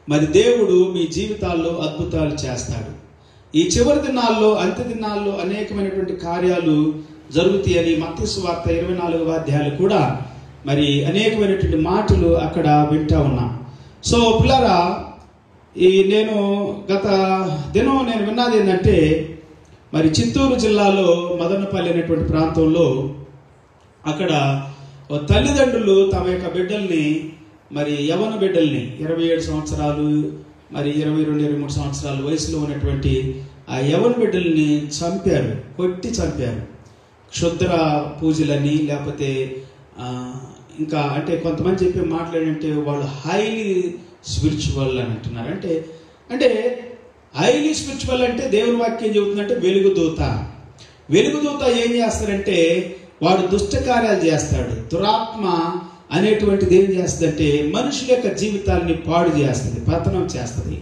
మరి దేవుడు మీ జీవితాల్లో అద్భుతాలు చేస్తాడు. ఈ చివరి దినాల్లో, అంత్య దినాల్లో అనేకమైనటువంటి కార్యాలు జరుగుతాయని మత్తయి సువార్త 24వ అధ్యాయాలు కూడా మరి అనేకమైనటువంటి మాటలు అక్కడ వింటా ఉన్నాం. సో పిల్లరా, నేను గత దినం నేను విన్నది ఏంటంటే, మరి చిత్తూరు జిల్లాలో మదనపల్లి అనేటువంటి ప్రాంతంలో అక్కడ తల్లిదండ్రులు తమ యొక్క బిడ్డల్ని, మరి యవన బిడ్డల్ని 27 సంవత్సరాలు, మరి 22-23 సంవత్సరాల వయసులో ఉన్నటువంటి ఆ యవన బిడ్డల్ని చంపారు, కొట్టి చంపారు. క్షుద్ర పూజలని, లేకపోతే ఇంకా అంటే కొంతమంది చెప్పే మాట్లాడంటే వాళ్ళు హైలీ స్పిరిచువల్ అని అంటున్నారు. అంటే హైలీ స్పిరిచువల్ అంటే దేవుని వాక్యం చెబుతుందంటే వెలుగుదూత. వెలుగుదూత ఏం చేస్తారంటే వాడు దుష్ట కార్యాలు చేస్తాడు. దురాత్మ అనేటువంటిది ఏం చేస్తుందంటే మనుషుల యొక్క జీవితాలని పాడు చేస్తుంది, పతనం చేస్తుంది.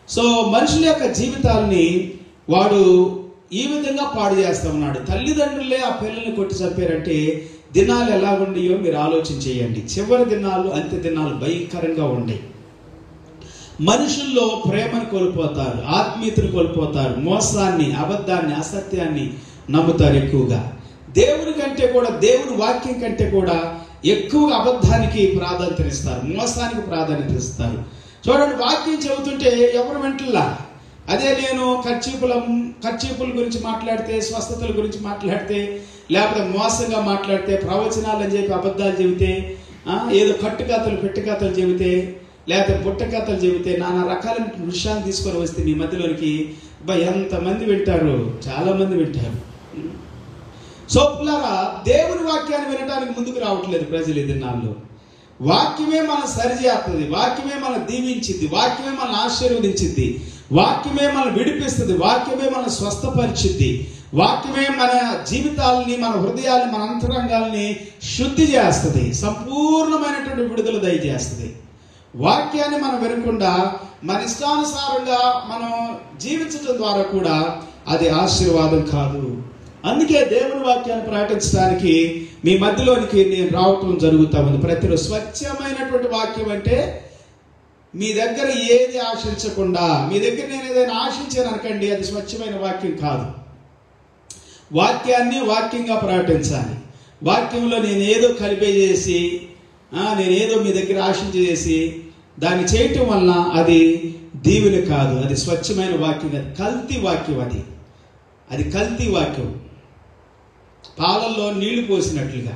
సో మనుషుల యొక్క జీవితాలని వాడు ఈ విధంగా పాడు చేస్తా ఉన్నాడు. తల్లిదండ్రులే ఆ పిల్లల్ని కొట్టి చంపారంటే దినాలు ఎలా ఉండేయో మీరు ఆలోచన చేయండి. చివరి దినాలు, అంత్య దినాలు భయంకరంగా ఉండే. మనుషుల్లో ప్రేమను కోల్పోతారు, ఆత్మీయతను కోల్పోతారు, మోసాన్ని, అబద్ధాన్ని, అసత్యాన్ని నమ్ముతారు ఎక్కువగా. దేవుని కంటే కూడా, దేవుని వాక్యం కంటే కూడా ఎక్కువగా అబద్ధానికి ప్రాధాన్యత ఇస్తారు, మోసానికి ప్రాధాన్యత ఇస్తారు. చూడండి, వాక్యం చెబుతుంటే ఎవరు వెంటలా. అదే నేను ఖర్చీపుల గురించి మాట్లాడితే, స్వస్థతల గురించి మాట్లాడితే, లేకపోతే మోసంగా మాట్లాడితే, ప్రవచనాలు అని చెప్పి అబద్ధాలు చెబితే, ఏదో కట్టుకథలు పెట్టుకథలు చెబితే, లేకపోతే పుట్టకథలు చెబితే, నానా రకాల విషయాలు తీసుకొని వస్తే మీ మధ్యలోనికి ఎంతమంది వింటారు, చాలా మంది వింటారు. సో పిల్లరా, దేవుని వాక్యాన్ని వినడానికి ముందుకు రావట్లేదు ప్రజలు ఈ దినాల్లో. వాక్యమే మనం సరిచేస్తుంది, వాక్యమే మనం దీవించింది, వాక్యమే మనం ఆశీర్వదించింది, వాక్యమే మనం విడిపిస్తుంది, వాక్యమే మనం స్వస్థపరిచింది, వాక్యమే మన జీవితాలని, మన హృదయాలని, మన అంతరంగాల్ని శుద్ధి చేస్తుంది, సంపూర్ణమైనటువంటి విడుదల దయచేస్తుంది. వాక్యాన్ని మనం వినకుండా మన ఇష్టానుసారంగా మనం జీవించడం ద్వారా కూడా అది ఆశీర్వాదం కాదు. అందుకే దేవుని వాక్యాన్ని ప్రకటించడానికి మీ మధ్యలోనికి నేను రావటం జరుగుతూ ఉంది ప్రతిరోజు. స్వచ్ఛమైనటువంటి వాక్యం అంటే మీ దగ్గర ఏది ఆశించకుండా, మీ దగ్గర నేను ఏదైనా ఆశించాను అనుకోండి, అది స్వచ్ఛమైన వాక్యం కాదు. వాక్యాన్ని వాక్యంగా ప్రకటించాలి. వాక్యంలో నేను ఏదో కలిపేసి, నేనేదో మీ దగ్గర ఆశించేసి దాన్ని చేయటం వలన అది దీవెన కాదు, అది స్వచ్ఛమైన వాక్యం కాదు, కల్తీ వాక్యం. అది కల్తీ వాక్యం. పాలల్లో నీళ్లు పోసినట్లుగా,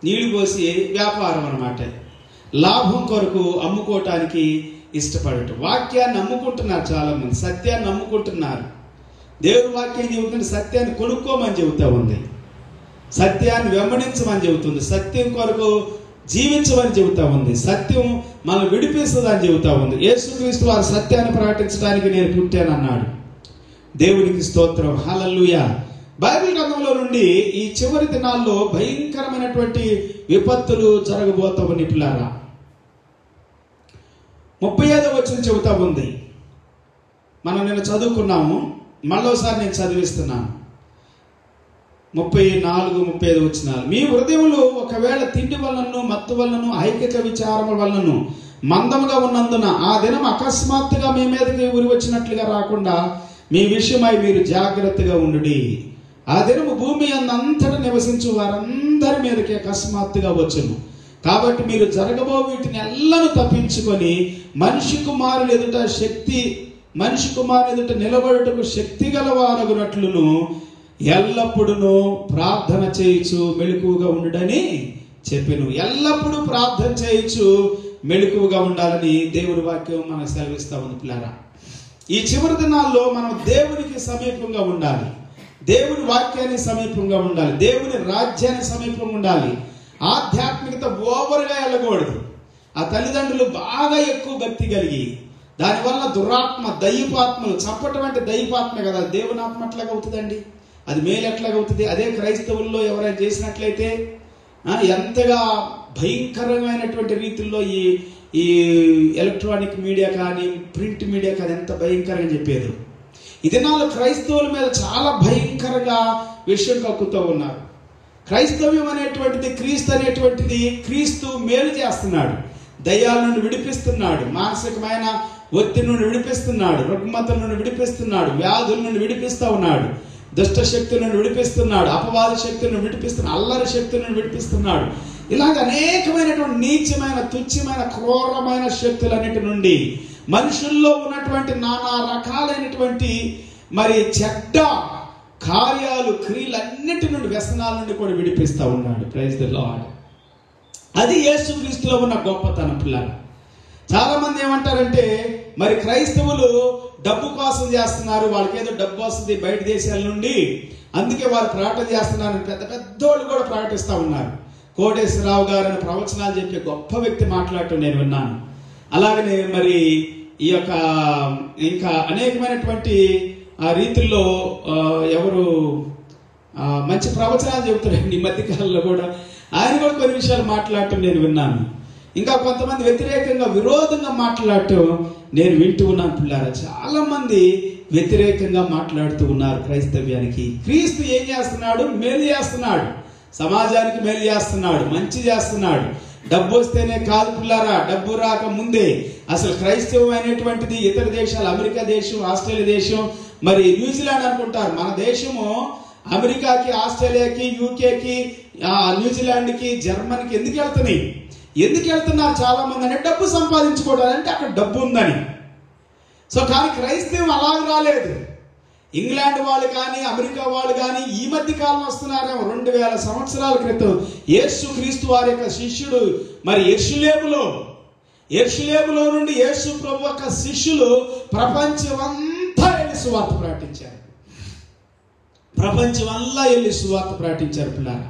నీళ్లు పోసి వ్యాపారం అన్నమాట, లాభం కొరకు అమ్ముకోవటానికి ఇష్టపడటం. వాక్యాన్ని అమ్ముకుంటున్నారు చాలా మంది, సత్యాన్ని అమ్ముకుంటున్నారు. దేవుని వాక్యం చెబుతుంది సత్యాన్ని కొనుక్కోమని చెబుతా ఉంది, సత్యాన్ని వెంబడించమని చెబుతుంది, సత్యం కొరకు జీవించమని చెబుతా ఉంది, సత్యం మనం విడిపిస్తుందని చెబుతా ఉంది. యేసుక్రీస్తు వారు సత్యాన్ని ప్రకటించడానికి నేను పుట్టానన్నాడు. దేవునికి స్తోత్రం, హల్లెలూయా. బైబిల్ గ్రంథంలో నుండి ఈ చివరి దినాల్లో భయంకరమైనటువంటి విపత్తులు జరగబోతామని పిల్లారా 35వ వచనం చెబుతా ఉంది. మనం నిన్న చదువుకున్నాము, మళ్ళోసారి నేను చదివిస్తున్నాను. 34, 35 వచనాలు. మీ హృదయములు ఒకవేళ తిండి వలనను మత్తు వలనను ఐకిక విచారముల వలనను మందముగా ఉన్నందున ఆ దినం అకస్మాత్తుగా మీ మీదకి ఉరి వచ్చినట్లుగా రాకుండా మీ విషయమై మీరు జాగ్రత్తగా ఉండుడి. ఆ దినము భూమి అంతటా నివసించు వారందరి మీదకి అకస్మాత్తుగా వచ్చును. కాబట్టి మీరు జరగబో వీటిని ఎల్లను తప్పించుకొని మనిషి కుమారుని ఎదుట నిలబడుటకు శక్తి గలవారగునట్లును ఎల్లప్పుడూ ప్రార్థన చేయుచు మెలకువగా ఉండుడని చెప్పెను. ఎల్లప్పుడూ ప్రార్థన చేయుచు మెలకువగా ఉండాలని దేవుని వాక్యం మనకు సెలవిస్తా ఉంది. పిల్లారా, ఈ చివరి దినాల్లో మనం దేవునికి సమీపంగా ఉండాలి, దేవుని వాక్యానికి సమీపంగా ఉండాలి, దేవుని రాజ్యానికి సమీపంగా ఉండాలి. ఆధ్యాత్మికత ఓవర్గా వెళ్ళకూడదు. ఆ తల్లిదండ్రులు బాగా ఎక్కువ భక్తి కలిగి దానివల్ల దురాత్మ దయ్యపాత్మలు చంపటం అంటే దయ్యపాత్మ కదా, దేవుని ఆత్మ ఎట్లాగా అవుతుందండి, అది మేలు ఎట్లాగా అవుతుంది? అదే క్రైస్తవుల్లో ఎవరైనా చేసినట్లయితే ఎంతగా భయంకరమైనటువంటి రీతిలో ఈ ఎలక్ట్రానిక్ మీడియా కానీ ప్రింట్ మీడియా కానీ ఎంత భయంకరంగా చెప్పేది. ఈ దినాల్లో క్రైస్తవుల మీద చాలా భయంకరంగా విషయం కక్కుతూ ఉన్నారు. క్రైస్తవ్యం అనేటువంటిది, క్రీస్తు అనేటువంటిది, క్రీస్తు మేలు చేస్తున్నాడు, దయ్యాల నుండి విడిపిస్తున్నాడు, మానసికమైన ఒత్తిడి నుండి విడిపిస్తున్నాడు, రుగ్మతల నుండి విడిపిస్తున్నాడు, వ్యాధుల నుండి విడిపిస్తూ ఉన్నాడు, దుష్ట శక్తుల నుండి విడిపిస్తున్నాడు, అపవాద శక్తుల నుండి విడిపిస్తున్నాడు, అల్లరి శక్తుల నుండి విడిపిస్తున్నాడు. ఇలాగ అనేకమైనటువంటి నీచమైన, తుచ్చమైన, క్రూరమైన శక్తులన్నిటి నుండి మనుషుల్లో ఉన్నటువంటి నానా రకాలైనటువంటి చెడ్డ కార్యాలు, క్రియలన్నిటి నుండి, వ్యసనాల నుండి కూడా విడిపిస్తూ ఉన్నాడు. Praise the lord. అది యేసుక్రీస్తులో ఉన్న గొప్పతనం. పిల్లలు చాలా మంది ఏమంటారంటే క్రైస్తవులు డబ్బు కోసం చేస్తున్నారు, వాళ్ళకి ఏదో డబ్బు వస్తుంది బయట దేశాల నుండి, అందుకే వాళ్ళు ప్రార్థన చేస్తున్నారు. పెద్ద పెద్దోళ్ళు కూడా ప్రకటిస్తూ ఉన్నారు. కోటేశ్వరరావు గారు అని ప్రవచనాలు చెప్పే గొప్ప వ్యక్తి మాట్లాడటం నేను విన్నాను. అలాగనే ఈ యొక్క ఇంకా అనేకమైనటువంటి రీతుల్లో ఎవరు మంచి ప్రవచనాలు చెబుతారండి ఈ మధ్యకాలంలో కూడా, ఆయన కూడా కొన్ని విషయాలు మాట్లాడటం నేను విన్నాను. ఇంకా కొంతమంది వ్యతిరేకంగా, విరోధంగా మాట్లాడటం నేను వింటూ ఉన్నాను. పిల్లారా, చాలా మంది వ్యతిరేకంగా మాట్లాడుతూ ఉన్నారు క్రైస్తవ్యానికి. క్రీస్తు ఏం చేస్తున్నాడు? మేలు చేస్తున్నాడు, సమాజానికి మేలు చేస్తున్నాడు, మంచి చేస్తున్నాడు. డబ్బు వస్తేనే కాదు పిల్లారా, డబ్బు రాక ముందే అసలు క్రైస్తవం అనేటువంటిది ఇతర దేశాలు, అమెరికా దేశం, ఆస్ట్రేలియా దేశం, న్యూజిలాండ్ అనుకుంటారు. మన దేశము అమెరికాకి, ఆస్ట్రేలియాకి, యూకేకి, న్యూజిలాండ్కి, జర్మనీకి ఎందుకు వెళ్తున్నాయి? ఎందుకు వెళ్తున్నారు చాలా మంది అంటే డబ్బు సంపాదించుకోవడానికి, అక్కడ డబ్బు ఉందని. కానీ క్రైస్తవం అలాగ రాలేదు. ఇంగ్లాండ్ వాళ్ళు కానీ, అమెరికా వాళ్ళు కానీ ఈ మధ్య కాలం వస్తున్నారేమో. 2000 సంవత్సరాల క్రితం యేసు క్రీస్తు వారి యొక్క శిష్యుడు యెరూషలేములో నుండి యేసు ప్రభు యొక్క శిష్యులు ప్రపంచమంతా వెళ్ళి సువార్త ప్రకటించారు. ప్రపంచమంతా వెళ్ళి సువార్త ప్రకటించారు. పిల్లారా,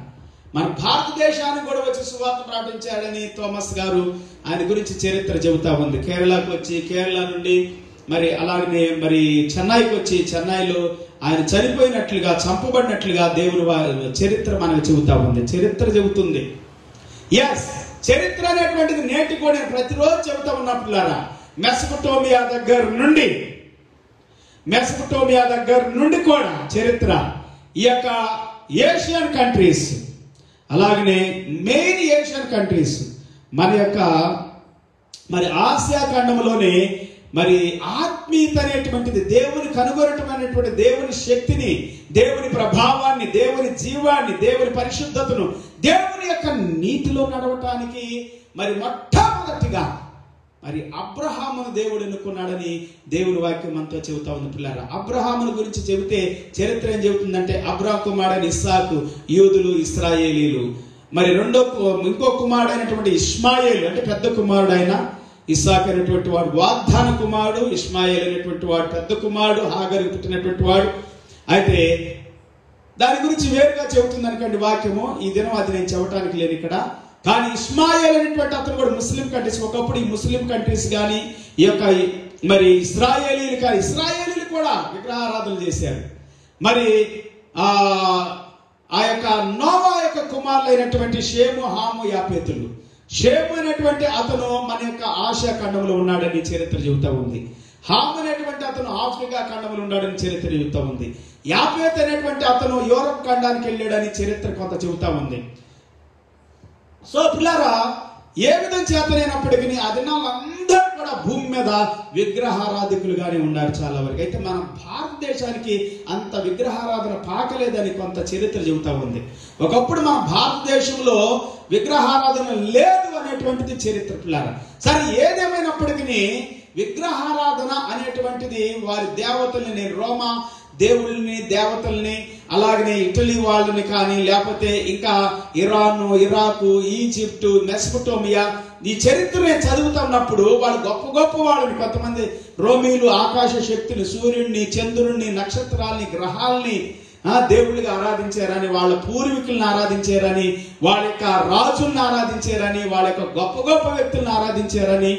మన భారతదేశానికి కూడా వచ్చి సువార్త ప్రకటించాడని థామస్ గారు, ఆయన గురించి చరిత్ర చెబుతా ఉంది. కేరళకు వచ్చి, కేరళ నుండి అలాగనే చెన్నైకి వచ్చి, చెన్నైలో ఆయన చనిపోయినట్లుగా, చంపబడినట్లుగా దేవుని చరిత్ర మనకు చెబుతా ఉంది. చరిత్ర చెబుతుంది. ఎస్, చరిత్ర అనేటువంటిది నేటి కూడా నేను ప్రతిరోజు చెబుతా ఉన్నట్లుగా మెసొపొటేమియా దగ్గర నుండి కూడా చరిత్ర, ఈ యొక్క ఏషియన్ కంట్రీస్, అలాగనే మెయిన్ ఏషియన్ కంట్రీస్, మన యొక్క ఆసియా ఖండంలోనే ఆత్మీయత అనేటువంటిది, దేవుని కనుగొనటమైనటువంటి దేవుని శక్తిని, దేవుని ప్రభావాన్ని, దేవుని జీవాన్ని, దేవుని పరిశుద్ధతను, దేవుని యొక్క నీతిలో నడవటానికి మొట్టమొదటిగా అబ్రహామును దేవుడు ఎన్నుకున్నాడని దేవుని వాక్యం అంతా చెబుతా ఉంది. పిల్లారా, అబ్రహామును గురించి చెబితే చరిత్ర ఏం చెబుతుందంటే, అబ్రహాము కుమారుడైన ఇస్సాకు, యూదులు, ఇశ్రాయేలీలు, ఇంకో కుమారుడైనటువంటి ఇష్మాయేలు, అంటే పెద్ద కుమారుడైన ఇస్సాకు అనేటువంటి వాడు వాగ్దాన కుమారుడు, ఇష్మాయేల్ అనేటువంటి వాడు పెద్ద కుమారుడు, హాగరు పుట్టినటువంటి వాడు. అయితే దాని గురించి వేరుగా చెబుతుంది అనుకోండి వాక్యము, ఈ దినం అది నేను చెప్పడానికి లేదు ఇక్కడ. కానీ ఇష్మాయేల్ అనేటువంటి అతను కూడా ముస్లిం కంట్రీస్, ఒకప్పుడు ఈ ముస్లిం కంట్రీస్ కానీ, ఈ యొక్క ఇశ్రాయేలీలు కానీ, ఇశ్రాయేలీలు కూడా విగ్రహారాధన చేశారు. ఆ యొక్క నోవా యొక్క కుమారులైనటువంటి షేము, హాము, యాపేతులు. షేము అనేటువంటి అతను మన యొక్క ఆసియా ఖండంలో ఉన్నాడని చరిత్ర చెబుతా ఉంది. హామ్ అనేటువంటి అతను ఆఫ్రికా ఖండంలో ఉన్నాడని చరిత్ర చెబుతా ఉంది. యాపేత్ అనేటువంటి అతను యూరప్ ఖండానికి వెళ్ళాడని చరిత్ర కొంత చెబుతా ఉంది. సో పిల్లారా, ఏ విధం చేతనైనప్పటికీ ఆ దినాలందరూ కూడా భూమి మీద విగ్రహారాధికులుగానే ఉన్నారు చాలా వరకు. అయితే మన భారతదేశానికి అంత విగ్రహారాధన పాకలేదని కొంత చరిత్ర చెబుతా ఉంది. ఒకప్పుడు మన భారతదేశంలో విగ్రహారాధన లేదు అనేటువంటిది చరిత్ర పిల్లారా. సరే, ఏదేమైనప్పటికీ విగ్రహారాధన అనేటువంటిది వారి దేవతల్ని, రోమా దేవుళ్ళని దేవతల్ని, అలాగనే ఇటలీ వాళ్ళని కానీ, లేకపోతే ఇంకా ఇరాన్, ఇరాకు, ఈజిప్టు, మెసొపొటేమియా, ఈ చరిత్ర నేను చదువుతున్నప్పుడు వాళ్ళు గొప్ప గొప్ప వాళ్ళని, కొంతమంది రోమీలు ఆకాశ శక్తిని, సూర్యుడిని, చంద్రుడిని, నక్షత్రాలని, గ్రహాలని దేవుళ్ళుగా ఆరాధించారని, వాళ్ళ పూర్వీకులను ఆరాధించారని, వాళ్ళ యొక్క రాజుల్ని ఆరాధించారని, వాళ్ళ యొక్క గొప్ప గొప్ప వ్యక్తులను ఆరాధించారని.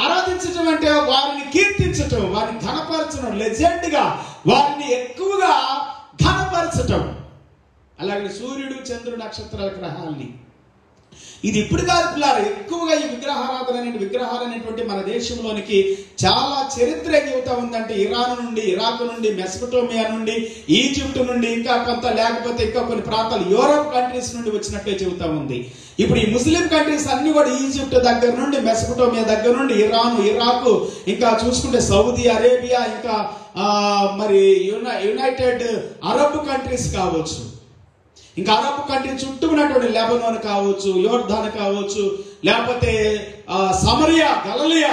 ఆరాధించటం అంటే వారిని కీర్తించటం, వారిని ఘనపరచడం, లెజెండ్ గా వారిని ఎక్కువగా ఘనపరచటం. అలాగే సూర్యుడు, చంద్రుడు, నక్షత్రాల గ్రహాలని. ఇది ఇప్పుడు కాదు పిల్లారు, ఎక్కువగా ఈ విగ్రహాలు అనేటువంటి మన దేశంలోనికి చాలా చరిత్ర ఏం చెబుతా ఉందంటే, ఇరాన్ నుండి, ఇరాక్ నుండి, మెసొపొటేమియా నుండి, ఈజిప్ట్ నుండి, ఇంకా కొంత, లేకపోతే ఇంకా కొన్ని ప్రాంతాలు యూరోప్ కంట్రీస్ నుండి వచ్చినట్టే చెబుతా ఉంది. ఇప్పుడు ఈ ముస్లిం కంట్రీస్ అన్ని కూడా ఈజిప్ట్ దగ్గర నుండి, మెసొపొటేమియా దగ్గర నుండి, ఇరాన్, ఇరాక్, ఇంకా చూసుకుంటే సౌదీ అరేబియా, ఇంకా మరి యునైటెడ్ అరబ్ కంట్రీస్ కావచ్చు, ఇంకా అరబ్ కంట్రీ చుట్టూ ఉన్నటువంటి లెబనాన్ కావచ్చు, యోర్దాన్ కావచ్చు, లేకపోతే సమరియా, గలిలయ,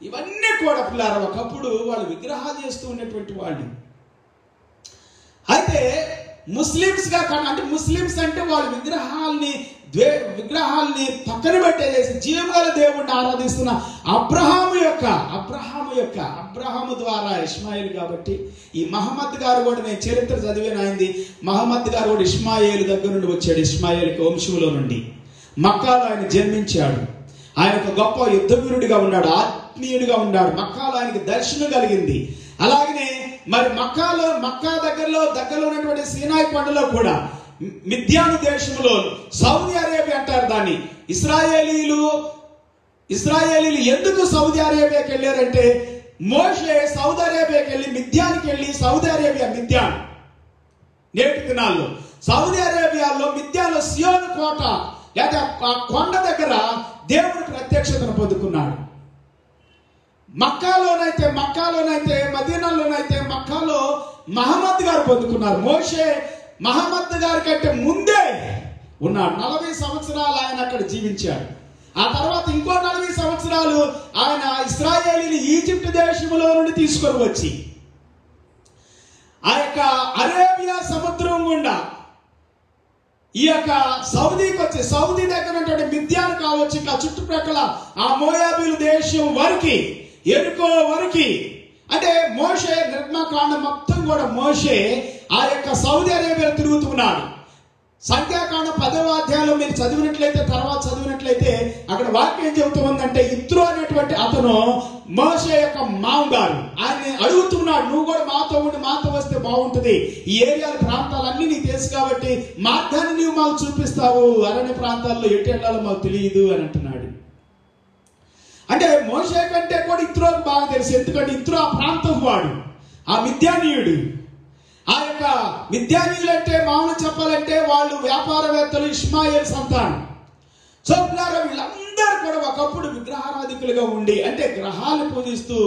ఇవన్నీ కూడా పిల్లారు ఒకప్పుడు వాళ్ళు విగ్రహాలు చేస్తూ ఉన్నటువంటి వాళ్ళు. అయితే ముస్లిమ్స్ గా అంటే ముస్లిమ్స్ అంటే వాళ్ళు విగ్రహాల్ని పక్కన పెట్టేసి జీవగల దేవుడిని ఆరాధిస్తున్న అబ్రహాము ద్వారా ఇష్మాయేల్. కాబట్టి ఈ మహమ్మద్ గారు కూడా, నేను చరిత్ర చదివిన ఆయనది, మహమ్మద్ గారు కూడా ఇష్మాయేల్ దగ్గర నుండి వచ్చాడు. ఇష్మాయేల్ వంశంలో నుండి మక్కాలో ఆయన జన్మించాడు. ఆయన ఒక గొప్ప యుద్ధవీరుడిగా ఉన్నాడు, ఆత్మీయుడిగా ఉన్నాడు. మక్కాలో ఆయనకి దర్శనం కలిగింది. అలాగనే మరి మక్కా దగ్గరలో ఉన్నటువంటి సీనాయి కొండలో కూడా, మిద్యాను దేశంలో, సౌదీ అరేబియా అంటారు దాన్ని. ఇస్రాయేలీలు ఎందుకు సౌదీ అరేబియాకి వెళ్ళారంటే, మోషే సౌదీ అరేబియాకి వెళ్ళి మిద్యానికి వెళ్ళి, సౌదీ అరేబియా మిద్యాన్ నేటి దినాల్లో సౌదీ అరేబియాలో మిద్యాలో సియోను కోట లేదా ఆ కొండ దగ్గర దేవుడు ప్రత్యక్షతను పొందుకున్నాడు. మక్కాలోనైతే మదీనాలోనైతే మక్కాలో మహమ్మద్ గారు పొందుకున్నారు. మోషే మహమ్మద్ గారి కంటే ముందే ఉన్నాడు. 40 సంవత్సరాలు ఆయన అక్కడ జీవించాడు. ఆ తర్వాత ఇంకో 40 సంవత్సరాలు ఆయన ఇశ్రాయేలీని ఈజిప్ట్ దేశంలో నుండి తీసుకొని వచ్చి ఆ యొక్క అరేబియా సముద్రం గుండా ఈ యొక్క సౌదీకి వచ్చి, సౌదీ దగ్గర ఉన్నటువంటి మిద్యాన్ కావచ్చు, ఇంకా చుట్టుప్రక్కల ఆ మోయాబీలు దేశం వరకు, ఎరుకో వరకు, అంటే మోషే నిర్మాకాండం మొత్తం కూడా మోషే ఆ యొక్క సౌదీ అరేబియా తిరుగుతున్నాడు. సంఖ్యాకాండం 10వ అధ్యాయంలో మీరు తర్వాత చదివినట్లయితే అక్కడ వాక్యం చెబుతూ ఉందంటే, ఇత్రో అనేటువంటి అతను మోషే యొక్క మామగారు. ఆయన్ని అడుగుతున్నాడు, నువ్వు కూడా మాతో ఉండి మాతో వస్తే బాగుంటుంది, ఈ ఏరియాల ప్రాంతాలన్నీ నీకు తెలుసు కాబట్టి మార్గాన్ని నువ్వు మాకు చూపిస్తావు, అరణ్య ప్రాంతాల్లో ఎటు వెళ్ళాలో మాకు తెలియదు అని అంటున్నాడు. అంటే మోషే కంటే కూడా ఇత్రోకి బాగా తెలుసు. ఎందుకంటే ఇత్రో ఆ ప్రాంతం వాడు, ఆ మిద్యానీయుడు. ఆ యొక్క మిద్యానీయులు అంటే మామూలు చెప్పాలంటే వాళ్ళు వ్యాపారవేత్తలు, ఇష్మాయేల్ సంతానం. సో వీళ్ళందరూ కూడా ఒకప్పుడు విగ్రహారాధికులుగా ఉండి, అంటే గ్రహాలు పూజిస్తూ,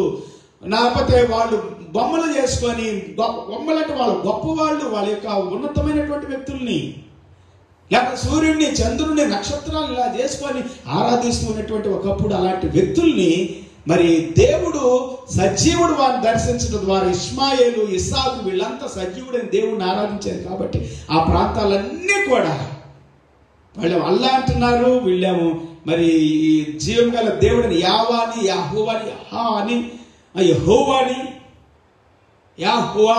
లేకపోతే వాళ్ళు బొమ్మలు చేసుకొని, బొమ్మలంటే వాళ్ళు గొప్పవాళ్ళు, వాళ్ళ యొక్క ఉన్నతమైనటువంటి వ్యక్తుల్ని, లేకపోతే సూర్యుడిని, చంద్రుడిని, నక్షత్రాలు ఇలా చేసుకొని ఆరాధిస్తున్నటువంటి ఒకప్పుడు అలాంటి వ్యక్తుల్ని మరి దేవుడు సజీవుడు వారిని దర్శించడం ద్వారా ఇష్మాయేలు, ఇస్సాకు వీళ్ళంతా సజీవుడని దేవుడిని ఆరాధించారు. కాబట్టి ఆ ప్రాంతాలన్నీ కూడా వాళ్ళు అల్లా అంటున్నారు, వీళ్ళేమో మరి ఈ జీవం గల దేవుడిని యావాని, యాహోవాని, యెహోవాని, యెహోవా.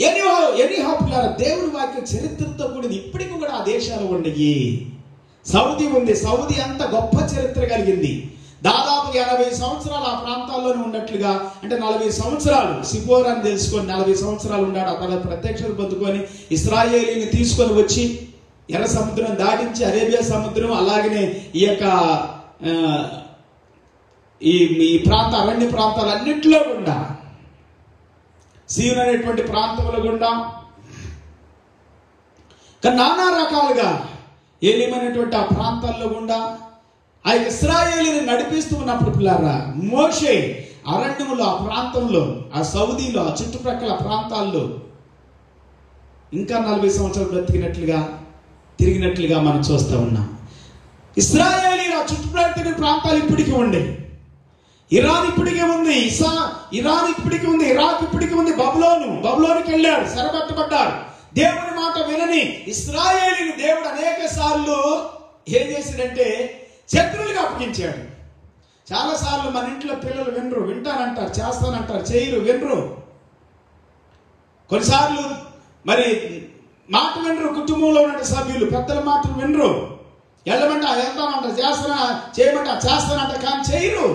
ఎనీహౌ పిల్లారా, దేవుడి వాక్య చరిత్రతో కూడింది. ఇప్పటికి కూడా ఆ దేశాలు ఉండయి. సౌదీ ఉంది. సౌదీ అంత గొప్ప చరిత్ర కలిగింది. దాదాపు 80 సంవత్సరాలు ఆ ప్రాంతాల్లోనే ఉన్నట్లుగా, అంటే 40 సంవత్సరాలు సిపోరాని తెలుసుకొని 40 సంవత్సరాలు ఉన్నాడు. ఆ తర్వాత ప్రత్యక్షత పొందుకొని ఇశ్రాయేలీని తీసుకొని వచ్చి ఎర్ర సముద్రం దాటించి అరేబియా సముద్రం, అలాగనే ఈ యొక్క ఈ ప్రాంత అరణ్య ప్రాంతాలన్నింటిలో గుండా, సీన్ అనేటువంటి ప్రాంతంలో గుండా నానా రకాలుగా ఏలిమనేటువంటి ఆ ప్రాంతాల్లో గుండా ఆ ఇశ్రాయేలుని నడిపిస్తూ ఉన్నప్పుడు పిల్లారా, మోషే అరణ్యములో ఆ ప్రాంతంలో, ఆ సౌదీలో, ఆ చుట్టుప్రక్కల ప్రాంతాల్లో ఇంకా 40 సంవత్సరాలు తిరిగినట్లుగా మనం చూస్తూ ఉన్నాం. ఇశ్రాయేలీల చుట్టుప్రక్కల ప్రాంతాలు ఇప్పటికీ ఉండే, ఇరాన్ ఇప్పటికీ ఉంది, ఇరాన్ ఇప్పటికీ ఉంది, ఇరాక్ ఇప్పటికీ ఉంది, బబులోనికి వెళ్ళాడు, చెరబట్టబడ్డారు. దేవుని మాట వినని ఇశ్రాయేలీని దేవుడు అనేక సార్లు ఏం చేశాడంటే శత్రువులుగా అప్పగించాడు. చాలాసార్లు మన ఇంట్లో పిల్లలు వినరు, వింటానంటారు, చేస్తానంటారు, చేయరు, వినరు. కొన్నిసార్లు మరి మాట వినరు, కుటుంబంలో ఉన్న సభ్యులు పెద్దల మాటలు వినరు. వెళ్ళమంట వెళ్తానంట, చేయమంట చేస్తానంట, కానీ చేయరు.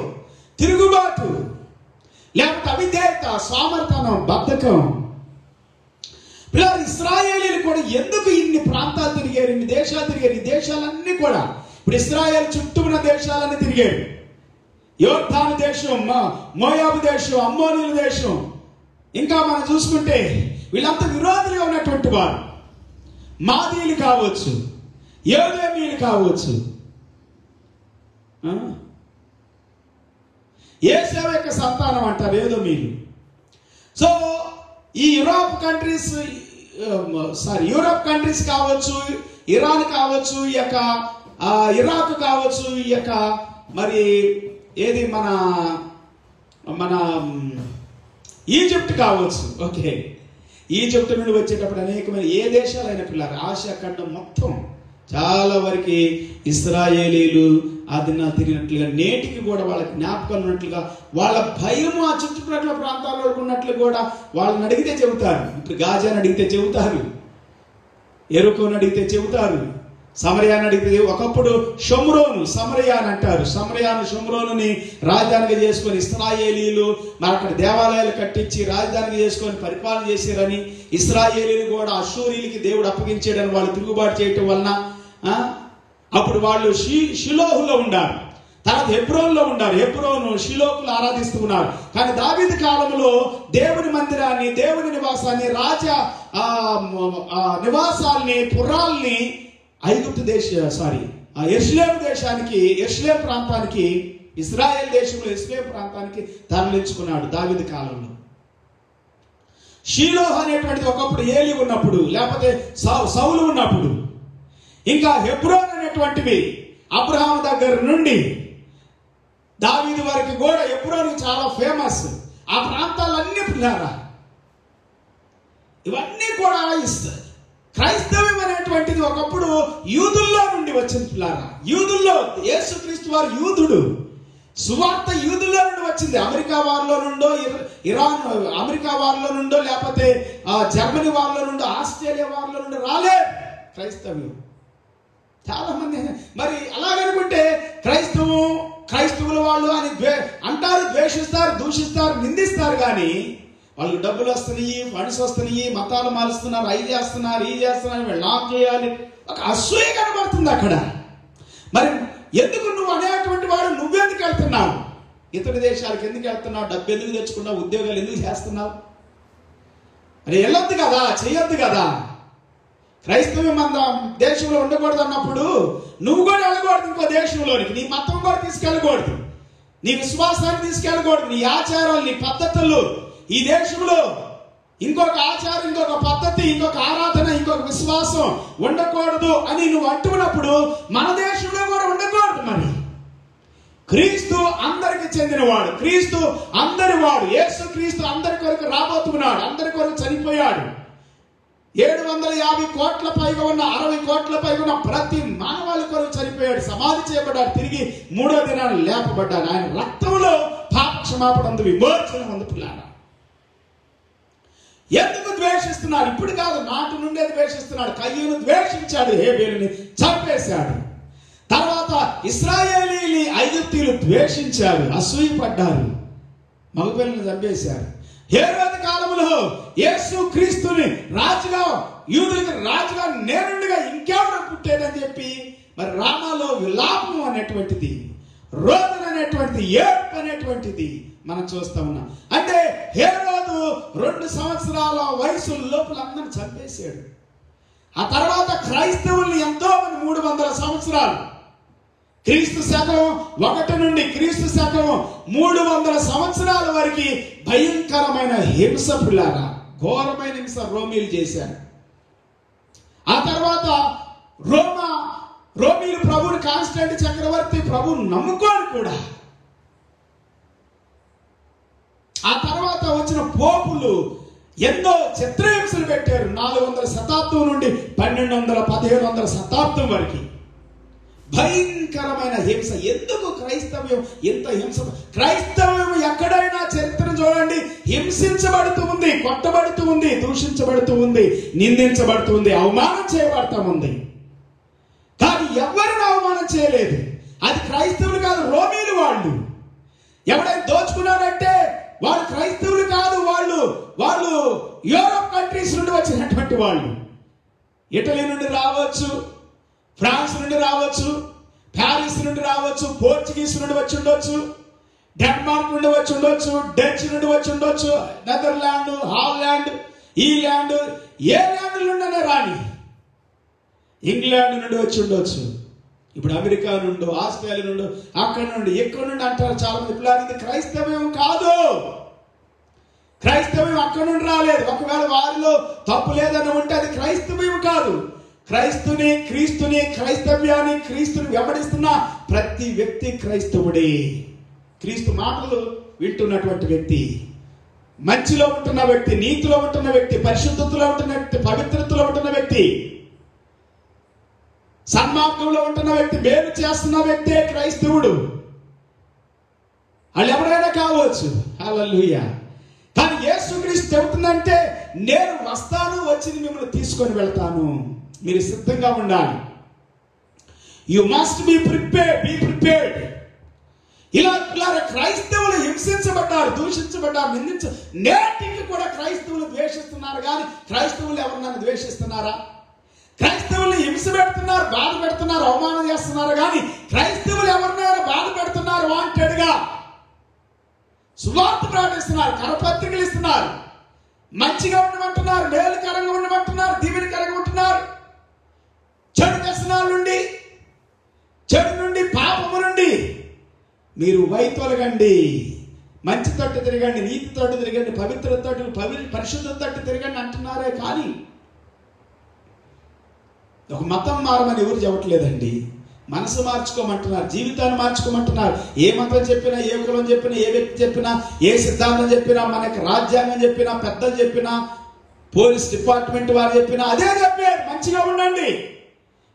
తిరుగుబాటు, లేకపోతే అవిధేయత, సోమరితనం, బద్ధకం. పిల్లలు ఇశ్రాయేలీలు కూడా ఎందుకు ఇన్ని ప్రాంతాలు తిరిగారు, ఇన్ని దేశాలు తిరిగారు? ఈ దేశాలన్నీ కూడా ఇప్పుడు ఇశ్రాయేల్ చుట్టూ ఉన్న దేశాలన్నీ తిరిగారు. యోర్దాను దేశం, మోయాబు దేశం, అమ్మోనీల దేశం, ఇంకా మనం చూసుకుంటే వీళ్ళంతా విరోధులుగా ఉన్నటువంటి వారు. మాదీలు కావచ్చు, యోదేమీలు కావచ్చు, ఏశావు యొక్క సంతానం అంటారు ఏదోమీలు. సో ఈ యూరోప్ కంట్రీస్ కావచ్చు, ఇరాన్ కావచ్చు, ఈ యొక్క ఇరాక్ కావచ్చు, ఈ యొక్క మరి ఏది మన ఈజిప్ట్ కావచ్చు. ఓకే, ఈజిప్ట్ నుండి వచ్చేటప్పుడు అనేకమైన ఏ దేశాలైన పిల్లలు, ఆసియా ఖండం మొత్తం చాలా వరకు ఇశ్రాయేలీలు ఆదిన తిరిగినట్లుగా, నేటికి కూడా వాళ్ళకి జ్ఞాపకాలు ఉన్నట్లుగా, వాళ్ళ భయం ఆ చుట్టుప్రక్కల ప్రాంతాల్లో ఉన్నట్లు కూడా వాళ్ళని అడిగితే చెబుతారు. ఇప్పుడు గాజాని అడిగితే చెబుతారు, ఎరుకోని అడిగితే చెబుతారు, సమరయాన్ని అడిగితే, ఒకప్పుడు సమరయా అని అంటారు. షోమ్రోనుని రాజధానిగా చేసుకొని ఇశ్రాయేలీలు మరి అక్కడ దేవాలయాలు కట్టించి రాజధానిగా చేసుకొని పరిపాలన చేశారని, ఇశ్రాయేలీలు కూడా అష్షూరీలకి దేవుడు అప్పగించాడని వాళ్ళు తిరుగుబాటు చేయటం వలన అప్పుడు వాళ్ళు షిలోహులో ఉన్నారు, తర్వాత హెబ్రోన్లో ఉన్నారు. షిలోహులు ఆరాధిస్తూ ఉన్నారు. కానీ దావీదు కాలంలో దేవుని మందిరాన్ని, దేవుని నివాసాన్ని, రాజా నివాసాల్ని, పురాల్ని యెరూషలేము ప్రాంతానికి, ఇశ్రాయేల్ దేశంలో యెరూషలేము ప్రాంతానికి తరలించుకున్నాడు దావీదు కాలంలో. షీలోహ్ అనేటువంటిది ఒకప్పుడు ఏలి ఉన్నప్పుడు, లేకపోతే సౌలు ఉన్నప్పుడు, ఇంకా హెబ్రోన్ అనేటువంటివి అబ్రహాము దగ్గర నుండి దావీదు వరకు కూడా హెబ్రోన్ చాలా ఫేమస్. ఆ ప్రాంతాలన్నీ పిల్లారా, ఇవన్నీ కూడా క్రైస్తవం అనేటువంటిది ఒకప్పుడు యూదుల్లో నుండి వచ్చింది పిల్లారా. యూదుల్లో యేసుక్రీస్తు వారు యూదుడు, సువార్త యూదుల్లో నుండి వచ్చింది. అమెరికా వారిలో నుండో, అమెరికా వారిలో నుండో, లేకపోతే జర్మనీ వారిలో నుండో, ఆస్ట్రేలియా వారిలో నుండి రాలేదు క్రైస్తవ్యం. చాలా మంది మరి అలాగనుకుంటే క్రైస్తవుల వాళ్ళు అని అంటారు, ద్వేషిస్తారు, దూషిస్తారు, నిందిస్తారు. కానీ వాళ్ళకి డబ్బులు వస్తున్నాయి, ఫండ్స్ వస్తున్నాయి, మతాలు మారుస్తున్నారు, అవి చేస్తున్నారు, ఈ చేస్తున్నారు, వీళ్ళు లాక్ చేయాలి, ఒక అసూయ కనబడుతుంది అక్కడ. మరి ఎందుకు నువ్వు అనేటువంటి వాడు నువ్వెందుకు వెళ్తున్నావు? ఇతర దేశాలకు ఎందుకు వెళ్తున్నావు? డబ్బు ఎందుకు తెచ్చుకున్నావు? ఉద్యోగాలు ఎందుకు చేస్తున్నావు? మరి వెళ్ళొద్దు కదా, చేయొద్దు కదా. క్రైస్తవం మన దేశంలో ఉండకూడదు అన్నప్పుడు నువ్వు కూడా వెళ్ళకూడదు ఇంకో దేశంలోనికి. నీ మతం కూడా తీసుకెళ్ళకూడదు, నీ విశ్వాసాన్ని తీసుకెళ్ళకూడదు, నీ ఆచారాలు, నీ పద్ధతులు. ఈ దేశంలో ఇంకొక ఆచారం, ఇంకొక పద్ధతి, ఇంకొక ఆరాధన, ఇంకొక విశ్వాసం ఉండకూడదు అని నువ్వు అంటున్నప్పుడు మన దేశంలో కూడా ఉండకూడదు. మరి క్రీస్తు అందరికి చెందినవాడు, క్రీస్తు అందరి వాడు, యేసు క్రీస్తు అందరి కొరకు రాబోతున్నాడు, అందరి కొరకు చనిపోయాడు. 750 కోట్ల పైగా ఉన్న, 60 కోట్ల పైగా ఉన్న ప్రతి మానవాళి కొరకు చనిపోయాడు, సమాధి చేయబడ్డాడు, తిరిగి 3వ దినాన్ని లేపబడ్డాడు. ఆయన రక్తంలో పాప క్షమాపణ ఉంది, విమోచన ఉంది. పిల్లారా, ఎందుకు ద్వేషిస్తున్నారు? ఇప్పుడు కాదు, నాటి నుండే ద్వేషిస్తున్నాడు. కయ్యూను ద్వేషించాడు, హేబేలుని చంపేశాడు. తర్వాత ఇశ్రాయేలీని ఐగుప్తీయులు ద్వేషించారు, అసూయపడ్డారు, మగపిల్లని చంపేశారు. హేరోదు కాలంలో యేసు క్రీస్తుని రాజుగా, యూదులకు రాజుగా నేరుగా ఇంకెవరు పుట్టేదని చెప్పి మరి రామాలో విలాపం అనేటువంటిది, రోదన అనేటువంటిది, ఏడ్పు అనేటువంటిది మనం చూస్తా ఉన్నాం. అంటే హేరోదు 2 సంవత్సరాల వయసు లోపల అందరిని చంపేశాడు. ఆ తర్వాత క్రైస్తవుల్ని ఎంతో మంది 300 సంవత్సరాలు, క్రీస్తు శకం 1 నుండి క్రీస్తు శకం 300 సంవత్సరాల వరకు భయంకరమైన హింస, పిల్లారా, ఘోరమైన హింస రోమీలు చేశారు. ఆ తర్వాత రోమీలు ప్రభువుని, కాన్స్టంట్ చక్రవర్తి ప్రభువుని నమ్ముకోని కూడా. ఆ తర్వాత వచ్చిన పోపులు ఎన్నో చిత్రహింసలు పెట్టారు. 400 శతాబ్దం నుండి 1200-1500 శతాబ్దం వరకు భయంకరమైన హింస. ఎందుకు క్రైస్తవ్యం ఎంత హింస? క్రైస్తవ్యం ఎక్కడైనా చరిత్ర చూడండి, హింసించబడుతూ ఉంది, కొట్టబడుతూ ఉంది, దూషించబడుతూ ఉంది, నిందించబడుతూ ఉంది, అవమానం చేయబడతా ఉంది. కానీ ఎవరిని అవమానం చేయలేదు. అది క్రైస్తవులు కాదు, రోమీలు. వాళ్ళు ఎవడైనా దోచుకున్నాడంటే వాళ్ళు క్రైస్తవులు కాదు, వాళ్ళు యూరోప్ కంట్రీస్ నుండి వచ్చినటువంటి వాళ్ళు. ఇటలీ నుండి రావచ్చు, ఫ్రాన్స్ నుండి రావచ్చు, ప్యారిస్ నుండి రావచ్చు, పోర్చుగీస్ నుండి వచ్చి ఉండొచ్చు, డెన్మార్క్ నుండి వచ్చి ఉండొచ్చు, డచ్ నుండి వచ్చి ఉండొచ్చు, నెదర్లాండ్, హాలాండ్, ఈ ల్యాండ్, ఏ ల్యాండ్ నుండి రాని, ఇంగ్లాండ్ నుండి వచ్చి ఉండొచ్చు, ఇప్పుడు అమెరికా నుండి, ఆస్ట్రేలియా నుండి, అక్కడ నుండి, ఇక్కడ నుండి అంటారు చాలా మంది. ఇప్పుడు ఇది క్రైస్తవ్యం కాదు. క్రైస్తవ్యం అక్కడ నుండి రాలేదు. ఒకవేళ వారిలో తప్పు లేదని ఉంటే అది క్రైస్తవ్యం కాదు. క్రీస్తుని క్రైస్తవ్యాన్ని, క్రీస్తుని వెంబడిస్తున్న ప్రతి వ్యక్తి క్రైస్తవుడే. క్రీస్తు మాటలు వింటున్నటువంటి వ్యక్తి, మంచిలో ఉంటున్న వ్యక్తి, నీతిలో ఉంటున్న వ్యక్తి, పరిశుద్ధతలో ఉంటున్న వ్యక్తి, పవిత్రతలో ఉంటున్న వ్యక్తి, సన్మార్గంలో ఉంటున్న వ్యక్తి, మేలు చేస్తున్న వ్యక్తే క్రైస్తవుడు. వాళ్ళు ఎవరైనా కావచ్చు. హల్లెలూయా. కానీ యేసుక్రీస్తు చెబుతుందంటే, నేను వస్తాను, వచ్చి మిమ్మల్ని తీసుకొని వెళ్తాను, మీరు సిద్ధంగా ఉండాలి. You must be prepared. ఇలా క్రైస్తవులు హింసించబడ్డారు, దూషించబడ్డారు, నేటికి కూడా క్రైస్తవులు ద్వేషిస్తున్నారు. కానీ క్రైస్తవులు ఎవరినైనా ద్వేషిస్తున్నారా? క్రైస్తవుల్ని హింస పెడుతున్నారు, బాధ పెడుతున్నారు, అవమానం చేస్తున్నారు. కానీ క్రైస్తవులు ఎవరినైనా బాధ పెడుతున్నారు, వాంటెడ్ గా సువార్త ప్రకటిస్తున్నారు, కరపత్రికలు ఇస్తున్నారు, మంచిగా ఉండమంటున్నారు, మేలుకరంగా ఉండమంటున్నారు, దీవెనకరంగా ఉంటున్నారు. చెడు వ్యసనాల నుండి, చెడు నుండి, పాపము నుండి మీరు వైతొలగండి, మంచి తట్టు తిరగండి, నీతి తట్టు తిరగండి, పవిత్ర తట్టు, పరిశుద్ధ తట్టు తిరగండి అంటున్నారే. కానీ ఒక మతం మారమని ఎవరు చెప్పట్లేదండి. మనసు మార్చుకోమంటున్నారు, జీవితాన్ని మార్చుకోమంటున్నారు. ఏ మతం చెప్పినా, ఏ కులం చెప్పినా, ఏ వ్యక్తి చెప్పినా, ఏ సిద్ధాంతం చెప్పినా, మనకి రాజ్యాంగం చెప్పినా, పెద్దలు చెప్పినా, పోలీస్ డిపార్ట్మెంట్ వారు చెప్పినా అదే చెప్పారు. మంచిగా ఉండండి,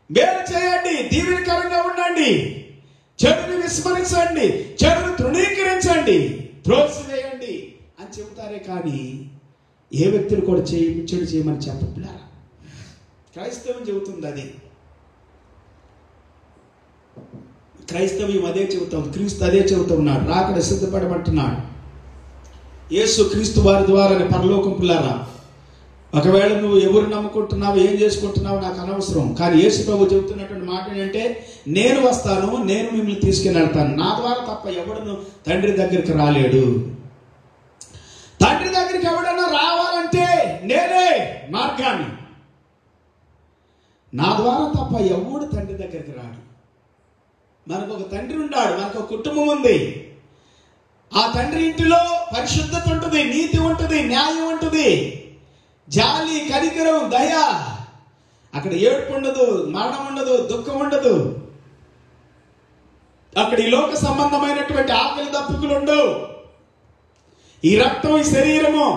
మేలు చేయండి, దీవెనకరంగా ఉండండి, చెడుని విస్మరించండి, చెడుని తృణీకరించండి, త్రోసివేయండి అని చెబుతారే. కానీ ఏ వ్యక్తులు కూడా చెడు చేయమని చెప్పట్లేరా? క్రైస్తవం చెబుతుంది అది. క్రైస్తవ్యం అదే చెబుతాం, క్రీస్తు అదే చెబుతూ ఉన్నాడు. రాకడ సిద్ధపడమంటున్నాడు. యేసు క్రీస్తు వారి ద్వారా పరలోకం పిల్లారా. ఒకవేళ నువ్వు ఎవరు నమ్ముకుంటున్నావు, ఏం చేసుకుంటున్నావు నాకు అనవసరం. కానీ యేసు ప్రభు చెబుతున్నటువంటి మాట ఏంటంటే, నేను వస్తాను, నేను మిమ్మల్ని తీసుకెళ్ళి వెళ్తాను. నా ద్వారా తప్ప ఎవడను తండ్రి దగ్గరికి రాలేడు. తండ్రి దగ్గరికి ఎవడన్నా రావాలంటే నేనే మార్గాన్ని. నా ద్వారా తప్ప ఎవడు తండ్రి దగ్గరికి రాడు. మనకు ఒక తండ్రి ఉన్నాడు, మనకు ఒక కుటుంబం ఉంది. ఆ తండ్రి ఇంటిలో పరిశుద్ధత ఉంటుంది, నీతి ఉంటుంది, న్యాయం ఉంటుంది, జాలి, కనికరం, దయ. అక్కడ ఏడుపు ఉండదు, మరణం ఉండదు, దుఃఖం ఉండదు. అక్కడ ఈ లోక సంబంధమైనటువంటి ఆకలి దప్పుకులు ఉండవు. ఈ రక్తం, ఈ శరీరము,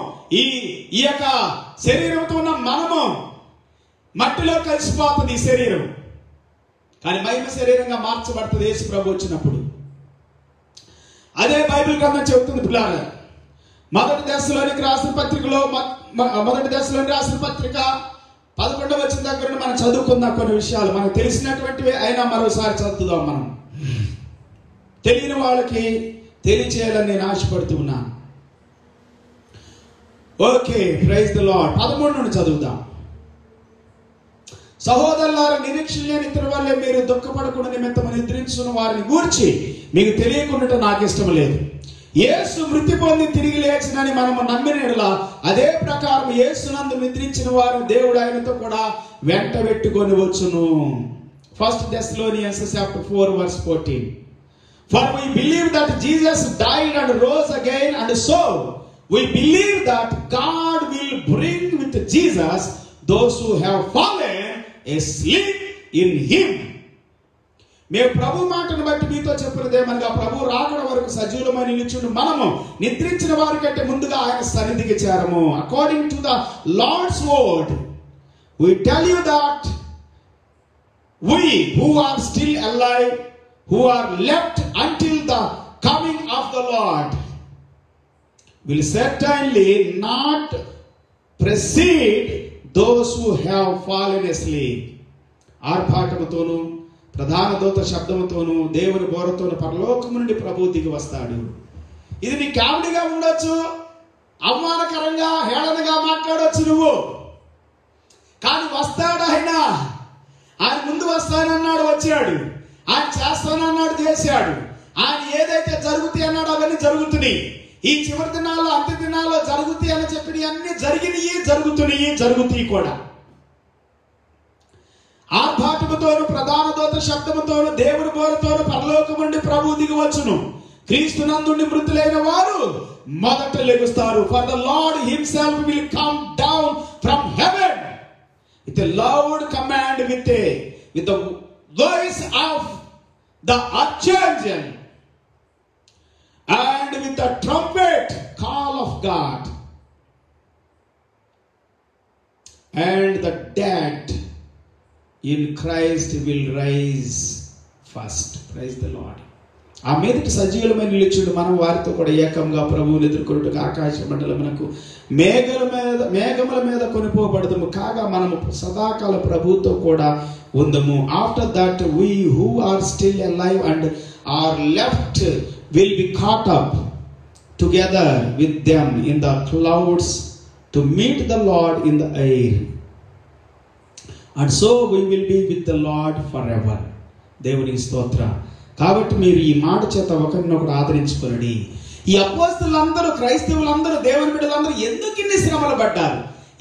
ఈ యొక్క శరీరంతో ఉన్న మనము మట్టిలో కలిసిపోతుంది ఈ శరీరం. కానీ మహిమ శరీరంగా మార్చబడుతుంది యేసు ప్రభు వచ్చినప్పుడు. అదే బైబిల్ గ్రంథం చెబుతుంది పిల్లారా. మొదటి దశలోనికి రాసిన పత్రికలో, మొదటి దశలోని రాసిన పత్రిక 11వ వచనం దగ్గర మనం చదువుకుందాం. కొన్ని విషయాలు మనకు తెలిసినటువంటివి అయినా మరోసారి చదువుదాం. మనం తెలియని వాళ్ళకి తెలియచేయాలని నేను ఆశపడుతూ ఉన్నాను. Okay, praise the lord. 13 నుండి చదువుదాం. సహోదరులారా, నిరీక్షణ లేని ఇతరుల వల్లే మీరు దుఃఖపడకుండా నిమిత్తము నిద్రించున్న వారిని గూర్చి మీకు తెలియకుండా నాకు ఇష్టం లేదు. యేసు మృతి పొంది తిరిగి లేచినని మనము నమ్మిన యెడల అదే ప్రకారం యేసునందు నిద్రించిన వారు దేవుడు ఆయనతో కూడా వెంట పెట్టుకొని వచ్చును. 1 Thessalonians chapter 4 verse 14. For we believe that Jesus died and rose again, and so we believe that God will bring with Jesus those who have fallen asleep in him. మేము ప్రభు మాటను బట్టి మీతో చెప్పినదేమనగా ప్రభు రాకడ వరకు సజీవులమై నిలుచుండు మనము నిద్రించిన వారి కంటే ముందుగా ఆయన సన్నిధికి చేరము. According to the Lord's word we tell you that we who are still alive, who are left until the coming of the Lord, will certainly not precede those who have fallen asleep. ఆర్భాటముతోను ప్రధాన దూత శబ్దముతోను దేవుని బోరతోను పరలోకము నుండి ప్రభువు దిగి వస్తాడు. ఇది నీ కామెడీగా ఉండొచ్చు, అవమానకరంగా హేళనగా మాట్లాడవచ్చు నువ్వు, కానీ వస్తాడు ఆయన ముందు వస్తానన్నాడు, వచ్చాడు. ఆయన చేస్తానన్నాడు, చేశాడు. ఆయన ఏదైతే జరుగుతాయి అన్నాడు అవన్నీ జరుగుతున్నాయి. ఈ చివరి దినాల్లో అంత్య దినాల్లో జరుగుతాయి అని చెప్పి అన్ని జరుగుతాయి కూడా. ఆర్భాటముతోను ప్రధాన దూత శబ్దముతోను దేవుని బోరతోను పరలోకము నుండి ప్రభువు దిగి వచ్చును. క్రీస్తునందుండి మృతులైన వారు మొదట లెగుస్తారు. For the Lord himself will come down from heaven with a loud command, with the voice of the archangel, and with the trumpet call of God, and the dead in Christ will rise first. Praise the Lord. ఆ మీదటి సజీవులమైన నిలిచుండు మనం వారితో కూడా ఏకంగా ప్రభువుని ఎదుర్కొన్నట్టుగా ఆకాశ మండలమునకు మేఘముల మీద కొనిపోబడదము కాగా మనము సదాకాల ప్రభువుతో కూడా ఉందము. After that we who are still alive and are left will be caught up together with them in the clouds to meet the Lord in the air, and so we will be with the Lord forever. దేవునికి స్తోత్రం. కాబట్టి మీరు ఈ మాట చేత ఒకరినొకరు ఆదరించుకోండి. ఈ అపోస్తలులందరూ, క్రైస్తవులందరూ, దేవుని బిడ్డలందరూ ఎందుకు ఇన్ని శ్రమలు పడ్డారు,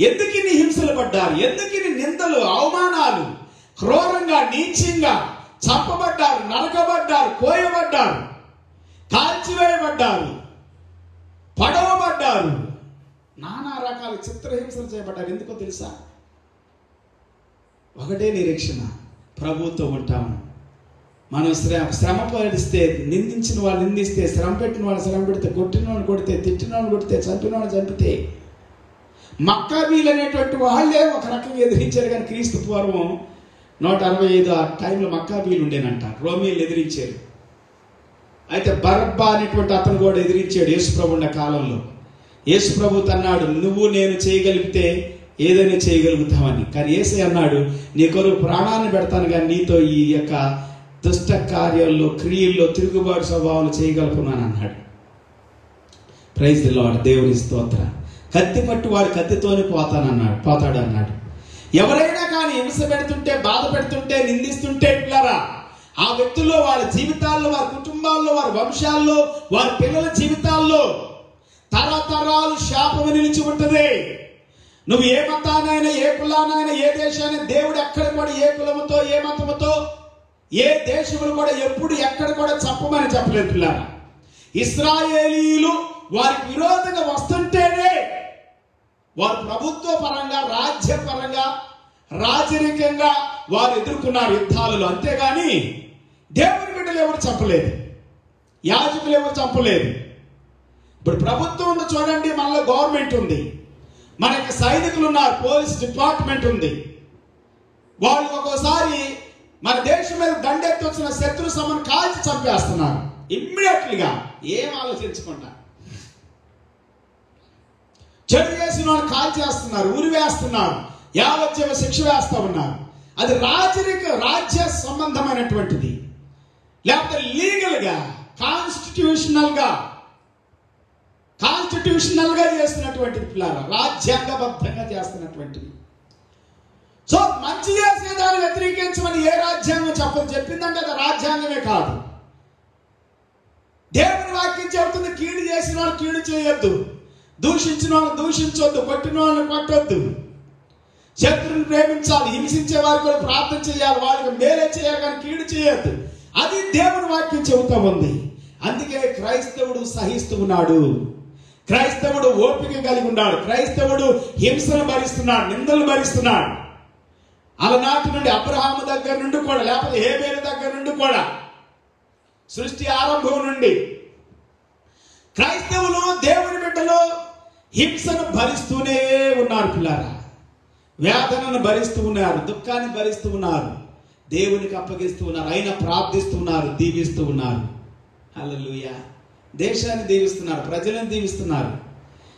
ఎందుకు ఇన్ని హింసలు పడ్డారు, ఎందుకు ఇన్ని నిందలు, అవమానాలు, క్రూరంగా నీచంగా చంపబడ్డారు, నరకబడ్డారు, కోయబడ్డారు, కాల్చివేయబడ్డారు, పడవబడ్డారు, నానా రకాల చిత్రహింసలు చేయబడ్డారు. ఎందుకో తెలుసా? ఒకటే నిరీక్షణ, ప్రభువుతో ఉంటాము. మనం శ్రమ పరిస్తే, నిందించిన వాళ్ళు నిందిస్తే, శ్రమ పెట్టిన వాళ్ళు శ్రమ పెడితే, కొట్టిన వాళ్ళు కొడితే, తిట్టిన వాళ్ళు కొడితే, చంపిన వాళ్ళు చంపితే, మక్కాబీలు అనేటువంటి వాళ్ళే ఒక రకంగా ఎదిరించారు. కానీ క్రీస్తు పూర్వం 165 ఆ టైంలో మక్కాబీలు ఉండేనంట, రోమీలు ఎదిరించారు. అయితే బరబ్బా అనేటువంటి అతను కూడా ఎదిరించాడు యేసుప్రభు ఉన్న కాలంలో. యేసుప్రభు అన్నాడు, నువ్వు నేను చేయగలిగితే ఏదైనా చేయగలుగుతామని. కానీ యేసయ్య అన్నాడు, నీ కొరకు ప్రాణాన్ని పెడతాను కానీ నీతో ఈ యొక్క దుష్ట కార్యాల్లో, క్రియల్లో, తిరుగుబాటు స్వభావాలు చేయగలుగుతున్నాను అన్నాడు. Praise the lord. దేవుని స్తోత్రం. కత్తి పట్టు వాడు కత్తితోనే పోతాడు అన్నాడు. ఎవరైనా కానీ హింస పెడుతుంటే, బాధ పెడుతుంటే, నిందిస్తుంటే పిల్లరా, ఆ వ్యక్తుల్లో, వారి జీవితాల్లో, వారి కుటుంబాల్లో, వారి వంశాల్లో, వారి పిల్లల జీవితాల్లో తరతరాలు శాపము నిలిచి ఉంటుంది. నువ్వు ఏ మతానైనా, ఏ కులానైనా, ఏ దేశానైనా, దేవుడు ఎక్కడ కూడా ఏ కులముతో, ఏ మతముతో, ఏ దేశములు కూడా ఎప్పుడు ఎక్కడ కూడా చెప్పమని చెప్పలేదు పిల్లరా. ఇశ్రాయేలీయులు వారికి విరోధంగా వస్తుంటేనే వారు ప్రభుత్వ పరంగా, రాజ్యపరంగా, రాజరికంగా వారు ఎదుర్కొన్నారు యుద్ధాలలో. అంతేగాని దేవుని బిడ్డలు ఎవరు చంపలేదు, యాజకులు ఎవరు చంపలేదు. ఇప్పుడు ప్రభుత్వం ఉంది చూడండి, మనలో గవర్నమెంట్ ఉంది, మనకి సైనికులు ఉన్నారు, పోలీస్ డిపార్ట్మెంట్ ఉంది. వాళ్ళు ఒక్కోసారి మన దేశం మీద దండెత్తి వచ్చిన శత్రు సమను కాల్చి చంపేస్తున్నారు ఇమ్మీడియట్లీగా, ఏం ఆలోచించకుండా. చెడు చేసిన వాళ్ళు కాల్చేస్తున్నారు, ఉరి వేస్తున్నారు, యావజ్జీవ శిక్ష వేస్తా ఉన్నారు. అది రాజ్య సంబంధమైనటువంటిది. లేకపోతే లీగల్ గా, కాన్స్టిట్యూషనల్ గా చేస్తున్నటువంటిది పిల్లల, రాజ్యాంగబద్ధంగా చేస్తున్నటువంటిది. సో మంచి చేసే దాన్ని వ్యతిరేకించమని ఏ రాజ్యాంగం చెప్పిందంటే అది రాజ్యాంగమే కాదు. దేవుని వాక్యం చెబుతుంది, కీడు చేసిన వాళ్ళు కీడు చేయొద్దు, దూషించిన వాళ్ళని దూషించొద్దు, కొట్టిన వాళ్ళని కొట్టొద్దు, శత్రువుని ప్రేమించాలి, హింసించే వారికి కూడా ప్రార్థన చేయాలి, వాళ్ళకి మేలే చేయాలి కానీ కీడు చేయొద్దు. అది దేవుని వాక్యం చెబుతా ఉంది. అందుకే క్రైస్తవుడు సహిస్తూ ఉన్నాడు, క్రైస్తవుడు ఓపిక కలిగి ఉన్నాడు, క్రైస్తవుడు హింసను భరిస్తున్నాడు, నిందలు భరిస్తున్నాడు. అలనాటి నుండి అబ్రహాము దగ్గర నుండి కూడా, లేకపోతే హేబేలు దగ్గర నుండి కూడా, సృష్టి ఆరంభం నుండి క్రైస్తవులు దేవుని బిడ్డలు హింసను భరిస్తూనే ఉన్నారు. పిల్లారా, వేదనను భరిస్తూ ఉన్నారు, దుఃఖాన్ని భరిస్తూ ఉన్నారు, దేవునికి అప్పగిస్తూ ఉన్నారు, అయినా ప్రార్థిస్తూ ఉన్నారు, దీవిస్తూ ఉన్నారు. హల్లెలూయా. దేశాన్ని దీవిస్తున్నారు, ప్రజలను దీవిస్తున్నారు.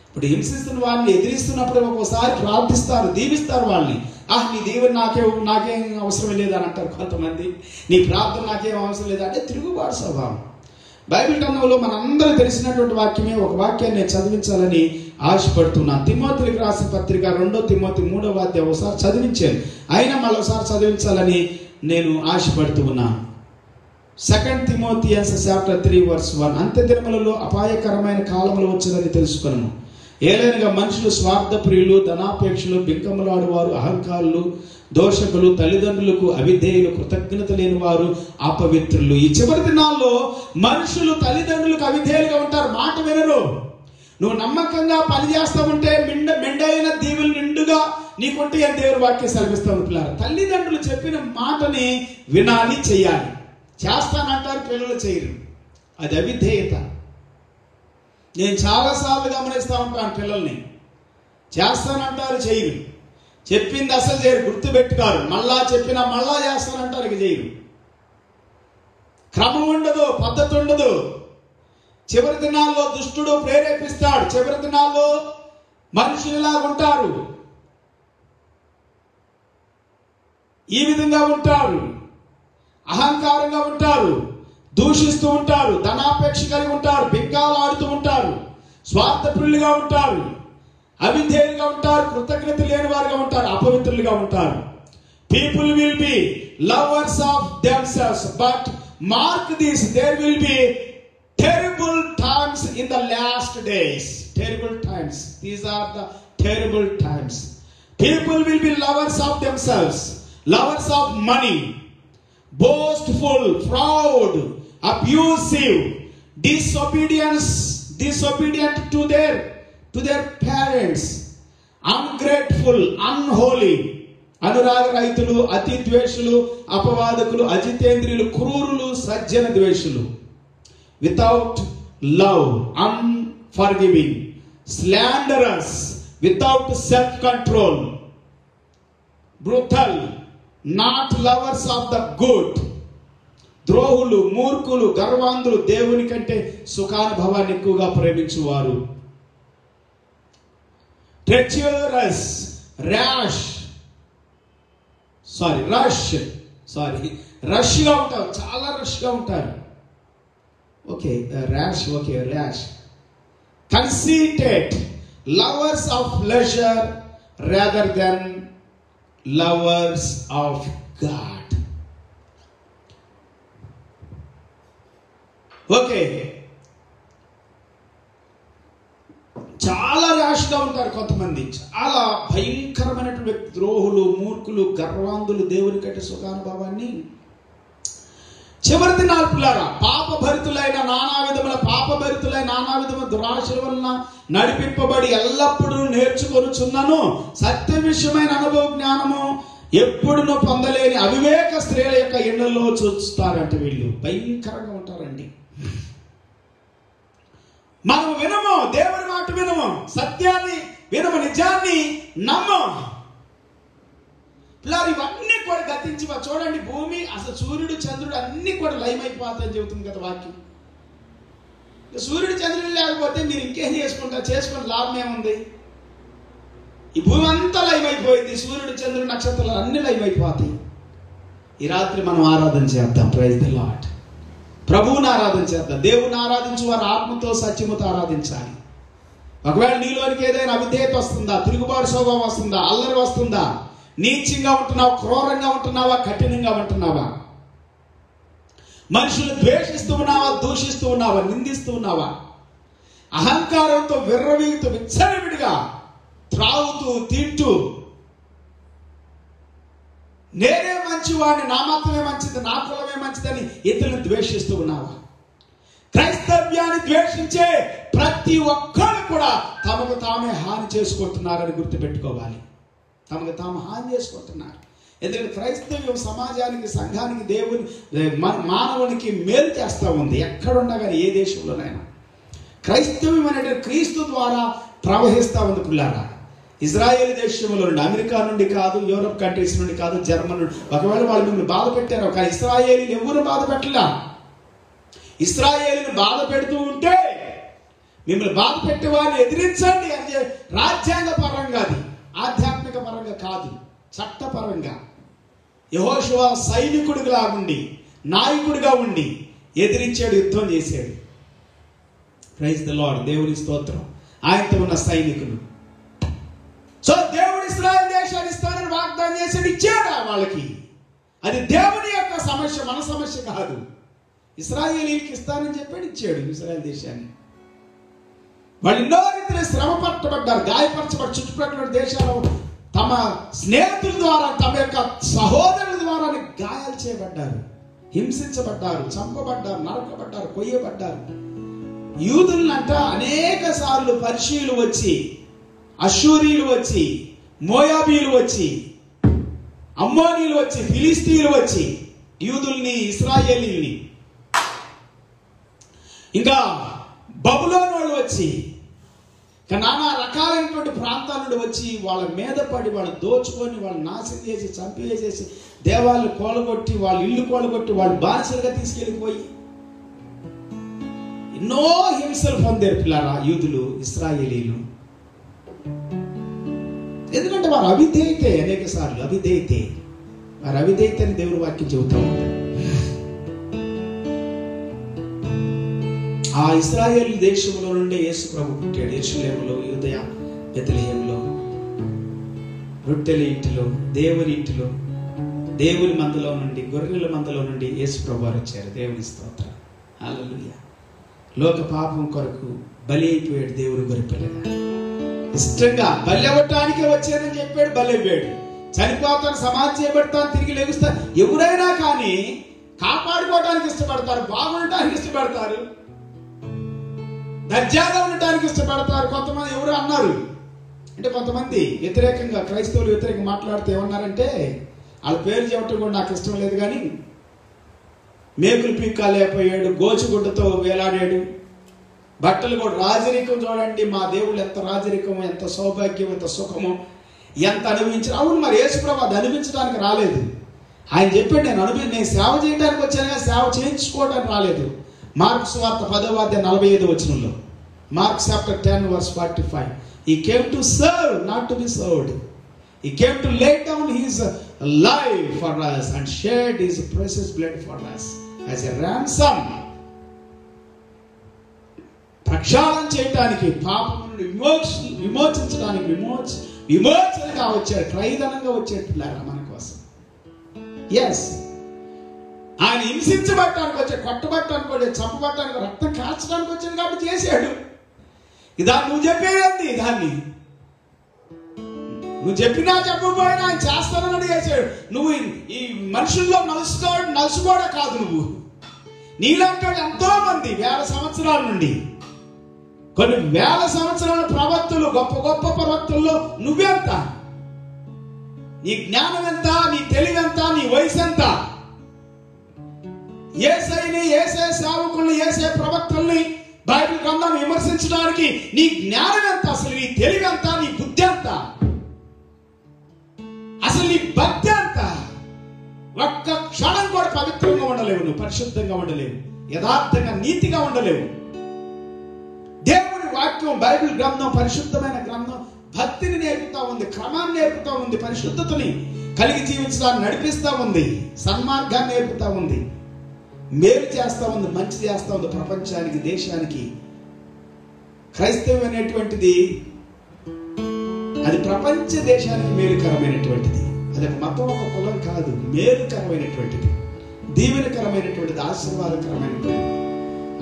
ఇప్పుడు హింసిస్తున్న వాళ్ళని ఎదిరిస్తున్నప్పుడు ఒక్కోసారి ప్రార్థిస్తారు, దీవిస్తారు వాళ్ళని. నీ దీవెన నాకేం అవసరం లేదని అంటారు కొంతమంది. నీ ప్రార్థన నాకేం అవసరం లేదంటే తిరుగుబాటు స్వభావం. బైబిల్ గ్రంథంలో మనందరూ తెలిసినటువంటి వాక్యమే ఒక వాక్యాన్ని నేను చదివించాలని ఆశపడుతున్నాను. తిమోతికి రాసిన పత్రిక 2 తిమోతి 3వ అధ్యాయం ఒకసారి చదివించాను, అయినా మళ్ళీ ఒకసారి చదివించాలని నేను ఆశపడుతూ ఉన్నాను. 2 Timothians chapter 3 verse 1. అంత్య దినములలో అపాయకరమైన కాలములు వచ్చునని తెలుసుకొనుము. ఏలైనగా మనుషులు స్వార్థ ప్రియులు, ధనాపేక్షలు, బింకములాడువారు, అహంకారులు, దోషకులు, తల్లిదండ్రులకు అవిధేయులు, కృతజ్ఞత లేని వారు, అపవిత్రులు. ఈ చివరి దినాల్లో మనుషులు తల్లిదండ్రులకు అవిధేయులుగా ఉంటారు, మాట వినరు. నువ్వు నమ్మకంగా పని చేస్తావుంటే మెండైన దీవులు నిండుగా నీకుంటే అని దేవుని వాక్యం సెలవిస్తావు. పిల్లలు తల్లిదండ్రులు చెప్పిన మాటని వినాలి, చెయ్యాలి. చేస్తానంటారు, పిల్లలు చేయరు. అది అవిధేయత. నేను చాలాసార్లు గమనిస్తూ ఉంటాను, పిల్లల్ని చేస్తానంటారు, చేయరు. చెప్పింది అసలు చేయరు, గుర్తుపెట్టుకారు. మళ్ళా చెప్పినా మళ్ళా చేస్తానంటారు, ఇక చేయరు. క్రమం ఉండదు, పద్ధతి ఉండదు. చివరి దినాల్లో దుష్టుడు ప్రేరేపిస్తాడు. చివరి దినాల్లో మనుషులులా ఉంటారు, ఈ విధంగా ఉంటారు, అహంకారంగా ఉంటారు, దూషిస్తూ ఉంటారు, ధనాపేక్ష కలిగి ఉంటారు, బింకాలు ఆడుతూ ఉంటారు, స్వార్థప్రియులుగా ఉంటారు, అవిధేయులుగా ఉంటారు, కృతజ్ఞత లేని వారుగా ఉంటారు, అపవిత్రులుగా ఉంటారు. People will be lovers of themselves, but mark this, there will be terrible times in the last days. Terrible times. These are the terrible times. People will be lovers of themselves, lovers of money, boastful, proud, abusive, disobedient to their parents, ungrateful, unholy, అనురాగ రహితులు, అతి ద్వేషులు, అపవాదకులు, అజితేంద్రియులు, క్రూరులు, సజ్జన ద్వేషులు, without love, unforgiving, slanderous, without self-control, brutal, not lovers of the good, ద్రోహులు, మూర్ఖులు, గర్వాంధులు, దేవుని కంటే సుఖానుభవాన్ని ఎక్కువగా ప్రేమించువారు, treacherous, రష్గా ఉంటారు, చాలా రష్గా ఉంటారు. rash. Conceited, lovers of pleasure rather than lovers of God. చాలా ర్యాష్గా ఉంటారు కొంతమంది, చాలా భయంకరమైనటువంటి ద్రోహులు, మూర్ఖులు, గర్వాంధులు, దేవుని కంటే సుఖానుభవాన్ని. చివరి దినాలు పిల్లారా, పాపభరితులైన నానా విధముల దురాశల వలన నడిపింపబడి ఎల్లప్పుడూ నేర్చుకొనుచున్నాను సత్య విషయమైన అనుభవ జ్ఞానము ఎప్పుడునూ పొందలేని అవివేక స్త్రీల యొక్క ఎండల్లో చూస్తారంటే వీళ్ళు భయంకరంగా ఉంటారండి. మనం వినము, దేవుని మాట వినము, సత్యాన్ని వినము, నిజాన్ని నమ్మము. పిల్లలు ఇవన్నీ కూడా గతించి చూడండి, భూమి అసలు సూర్యుడు చంద్రుడు అన్ని కూడా లయమైపోతాయని చెబుతుంది కదా వాక్యం. సూర్యుడు చంద్రుడు లేకపోతే మీరు ఇంకేం చేసుకుంటే లాభం ఏముంది? ఈ భూమి అంతా లయమైపోయింది, సూర్యుడు చంద్రుడు నక్షత్రాలు అన్ని లయమైపోతాయి. ఈ రాత్రి మనం ఆరాధన చేద్దాం. Praise the lord. ప్రభువుని ఆరాధన చేద్దాం. దేవుని ఆరాధించి వారు ఆత్మతో సత్యముతో ఆరాధించాలి. ఒకవేళ నీలోనికి ఏదైనా అవిధేయత వస్తుందా, తిరుగుబాటు స్వభావం వస్తుందా, అల్లరి వస్తుందా, నీచంగా ఉంటున్నావా, క్రూరంగా ఉంటున్నావా, కఠినంగా ఉంటున్నావా, మనుషులు ద్వేషిస్తూ ఉన్నావా, దూషిస్తూ ఉన్నావా, నిందిస్తూ ఉన్నావా, అహంకారంతో విర్రవీగుతూ విచ్చలవిడిగా త్రాగుతూ తింటూ నేనే మంచివాడిని, నా మతమే మంచిది, నా కులమే మంచిదని ఇతరులను ద్వేషిస్తూ ఉన్నావా? క్రైస్తవ్యాన్ని ద్వేషించే ప్రతి ఒక్కరు కూడా తమకు తామే హాని చేసుకుంటున్నారని గుర్తుపెట్టుకోవాలి. తమకు తాము హాని చేసుకుంటున్నారు. ఎందుకంటే క్రైస్తవ్యం సమాజానికి, సంఘానికి, దేవుని, మానవునికి మేలు చేస్తూ ఉంది. ఎక్కడున్నా కానీ ఏ దేశంలోనైనా క్రైస్తవ్యం అనేది క్రీస్తు ద్వారా ప్రవహిస్తూ ఉంది. పిల్లారా, ఇజ్రాయేల్ దేశంలో నుండి, అమెరికా నుండి కాదు, యూరోప్ కంట్రీస్ నుండి కాదు, జర్మన్ నుండి. ఒకవేళ వాళ్ళు మిమ్మల్ని బాధ పెట్టారు, కానీ ఇశ్రాయేలీలు ఎవరు బాధ పెట్టలా. ఇశ్రాయేలును బాధ పెడుతూ ఉంటే మిమ్మల్ని బాధ పెట్టే వారిని ఎదిరించండి అని రాజ్యాంగ పరంగా, అది ఆధ్యాత్మిక పరంగా కాదు, చట్టపరంగా యెహోషువ సైనికుడిగా ఉండి, నాయకుడిగా ఉండి ఎదిరించాడు, యుద్ధం చేశాడు. Praise the lord. దేవుని స్తోత్రం. ఆయనతో ఉన్న సైనికులు. సో దేవుడు ఇశ్రాయేలు దేశాన్ని ఇస్తానని వాగ్దానం చేశాడు, ఇచ్చాడా వాళ్ళకి? అది దేవుని యొక్క సమస్య, మన సమస్య కాదు. ఇశ్రాయేలీకి ఇస్తానని చెప్పాడు, ఇచ్చాడు ఇశ్రాయేల్ దేశాన్ని. వాళ్ళు ఎన్నో రీతిలో శ్రమ పట్టబడ్డారు, గాయపరచబడి చుట్టుపక్కల దేశాలు తమ స్నేహితుల ద్వారా, తమ యొక్క సహోదరుల ద్వారా గాయాలు చేయబడ్డారు, హింసించబడ్డారు, చంపబడ్డారు, నరకబడ్డారు, కొయ్యబడ్డారు. యూదులంట అనేక సార్లు పర్షీయులు వచ్చి, అషూరీలు వచ్చి, మోయాబీలు వచ్చి, అమ్మోనీలు వచ్చి, ఫిలిస్తీన్లు వచ్చి యూదుల్ని, ఇశ్రాయేలీల్ని, ఇంకా బబులోను వాళ్ళు వచ్చి, నానా రకాలైనటువంటి ప్రాంతాల నుండి వచ్చి వాళ్ళ మీద పడి, వాళ్ళు దోచుకొని, వాళ్ళు నాశనం చేసి, చంపేసేసి, దేవాలను కోలగొట్టి, వాళ్ళ ఇల్లు కోలగొట్టి, వాళ్ళు బానిసలుగా తీసుకెళ్ళిపోయి ఎన్నో హింసలు పొందారు పిల్లారా యూదులు, ఇశ్రాయేలీలు. ఎందుకంటే వారు అవిధేయతే, అనేక సార్లు అవిధేయతే, వారు అవిధేయతే అని దేవుని వాక్యం చెబుతూ ఉంటారు. ఆ ఇశ్రాయేలు దేశంలో నుండి యేసు ప్రభు పుట్టాడు. యెరూషలేములో, యూదయ, బెత్లెహేములో, రొట్టెల ఇంటిలో, దేవుని ఇంటిలో, దేవుని మందలో నుండి, గొర్రెల మందలో నుండి యేసు ప్రభు వారు వచ్చారు. దేవుని స్తోత్రం. హల్లెలూయా. లోక పాపం కొరకు బలి అయిపోయాడు దేవుని గొర్రెపిల్లగా. ఇష్టంగా బలి అవ్వటానికే వచ్చానని చెప్పాడు, బలి అయిపోయాడు. చనిపోతాను, సమాధి చేయబడతాను, తిరిగి లెగుస్తాను. ఎవరైనా కానీ కాపాడుకోవడానికి ఇష్టపడతారు, బాగుండటానికి ఇష్టపడతారు, దర్జాగా ఉండటానికి ఇష్టపడతారు. కొంతమంది ఎవరు అన్నారు అంటే, కొంతమంది వ్యతిరేకంగా, క్రైస్తవులు వ్యతిరేకంగా మాట్లాడితే ఏమన్నారంటే, వాళ్ళ పేరు చెప్పడం కూడా నాకు ఇష్టం లేదు, కానీ మేకులు పీక్కాలేకపోయాడు, గోచుగుడ్డతో వేలాడాడు, బట్టలు కూడా రాజరికం. చూడండి మా దేవుళ్ళు ఎంత రాజరికమో, ఎంత సౌభాగ్యం, ఎంత సుఖమో, ఎంత అనుభవించారు. అవును, మరి యేసుప్రభు అది అనుభవించడానికి రాలేదు. ఆయన చెప్పాడు, నేను సేవ చేయడానికి వచ్చాను కానీ సేవ చేయించుకోవడానికి రాలేదు. మార్కు సువార్త 10:45 mark chapter 10:45. He came to serve, not to be served. He came to lay down his life for us and shed his precious blood for us as a ransom. ప్రక్షాళన చేయడానికి, పాపం నుండి విమోచించడానికి, విమోచనగా వచ్చాడు, క్రయధనంగా వచ్చేట్టులారా మన కోసం. ఎస్, ఆయన హింసించబట్టడానికి వచ్చాడు, కొట్టబట్టడానికి వచ్చాడు, చంపబట్టడానికి, రక్తం కాల్చడానికి వచ్చాడు కాబట్టి చేశాడు. దాన్ని నువ్వు చెప్పేది, దాన్ని నువ్వు చెప్పినా చెప్పకపోయినా ఆయన చేస్తానని చేశాడు. నువ్వు ఈ మనుషుల్లో నలుసుకోవడం కాదు, నువ్వు నీలాంటి ఎంతో మంది వేల సంవత్సరాల నుండి, కొన్ని వేల సంవత్సరాల ప్రవక్తలు, గొప్ప గొప్ప ప్రవక్తల్లో నువ్వెంత, నీ జ్ఞానం ఎంత, నీ తెలివి ఎంత, నీ వయసు ఎంత? యేసయ్యని, యేసయ్య సేవకుల్ని, యేసయ్య ప్రవక్తల్ని, బైబిల్ గ్రంథాన్ని విమర్శించడానికి నీ జ్ఞానం ఎంత? అసలు నీ తెలివి ఎంత? నీ బుద్ధి ఎంత? అసలు నీ భక్తి ఎంత? ఒక్క క్షణం కూడా పవిత్రంగా ఉండలేవు, నువ్వు పరిశుద్ధంగా ఉండలేవు, యథార్థంగా నీతిగా ఉండలేవు. దేవుని వాక్యం, బైబిల్ గ్రంథం, పరిశుద్ధమైన గ్రంథం భక్తిని నేర్పుతా ఉంది, క్రమాన్ని నేర్పుతా ఉంది, పరిశుద్ధతని కలిగి జీవించడాన్ని నడిపిస్తా ఉంది, సన్మార్గాన్ని నేర్పుతా ఉంది, మేలు చేస్తా ఉంది, మంచి చేస్తా ఉంది ప్రపంచానికి, దేశానికి. క్రైస్తవం అనేటువంటిది అది ప్రపంచ దేశానికి మేలుకరమైనటువంటిది. అది ఒక మతం, ఒక కులం కాదు, మేలుకరమైనటువంటిది, దీవెనకరమైనటువంటిది, ఆశీర్వాదకరమైనటువంటిది.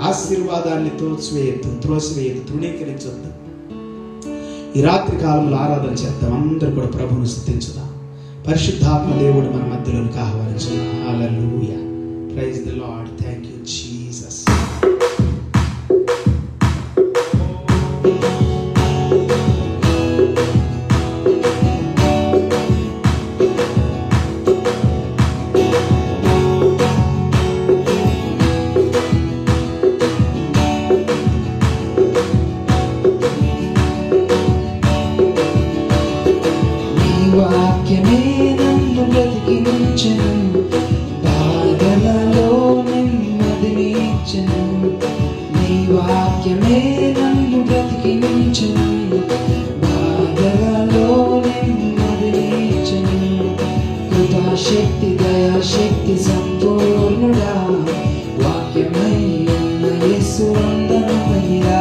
ఆశీర్వాదాన్ని త్రోసివేయద్దు, తృణీకరించొద్దు. ఈ రాత్రి కాలంలో ఆరాధన చేద్దాం. అందరూ కూడా ప్రభువును స్తుతించుదాం. పరిశుద్ధాత్మ దేవుడు మన మధ్యలోనికి ఆహ్వానించుదాం. హల్లెలూయా, praise the Lord. Thank you Jesus. శక్తి దయాశక్తి సంపూర్ణుడా, వాక్యమై ఉన్న యేసు వందనమయ్యా.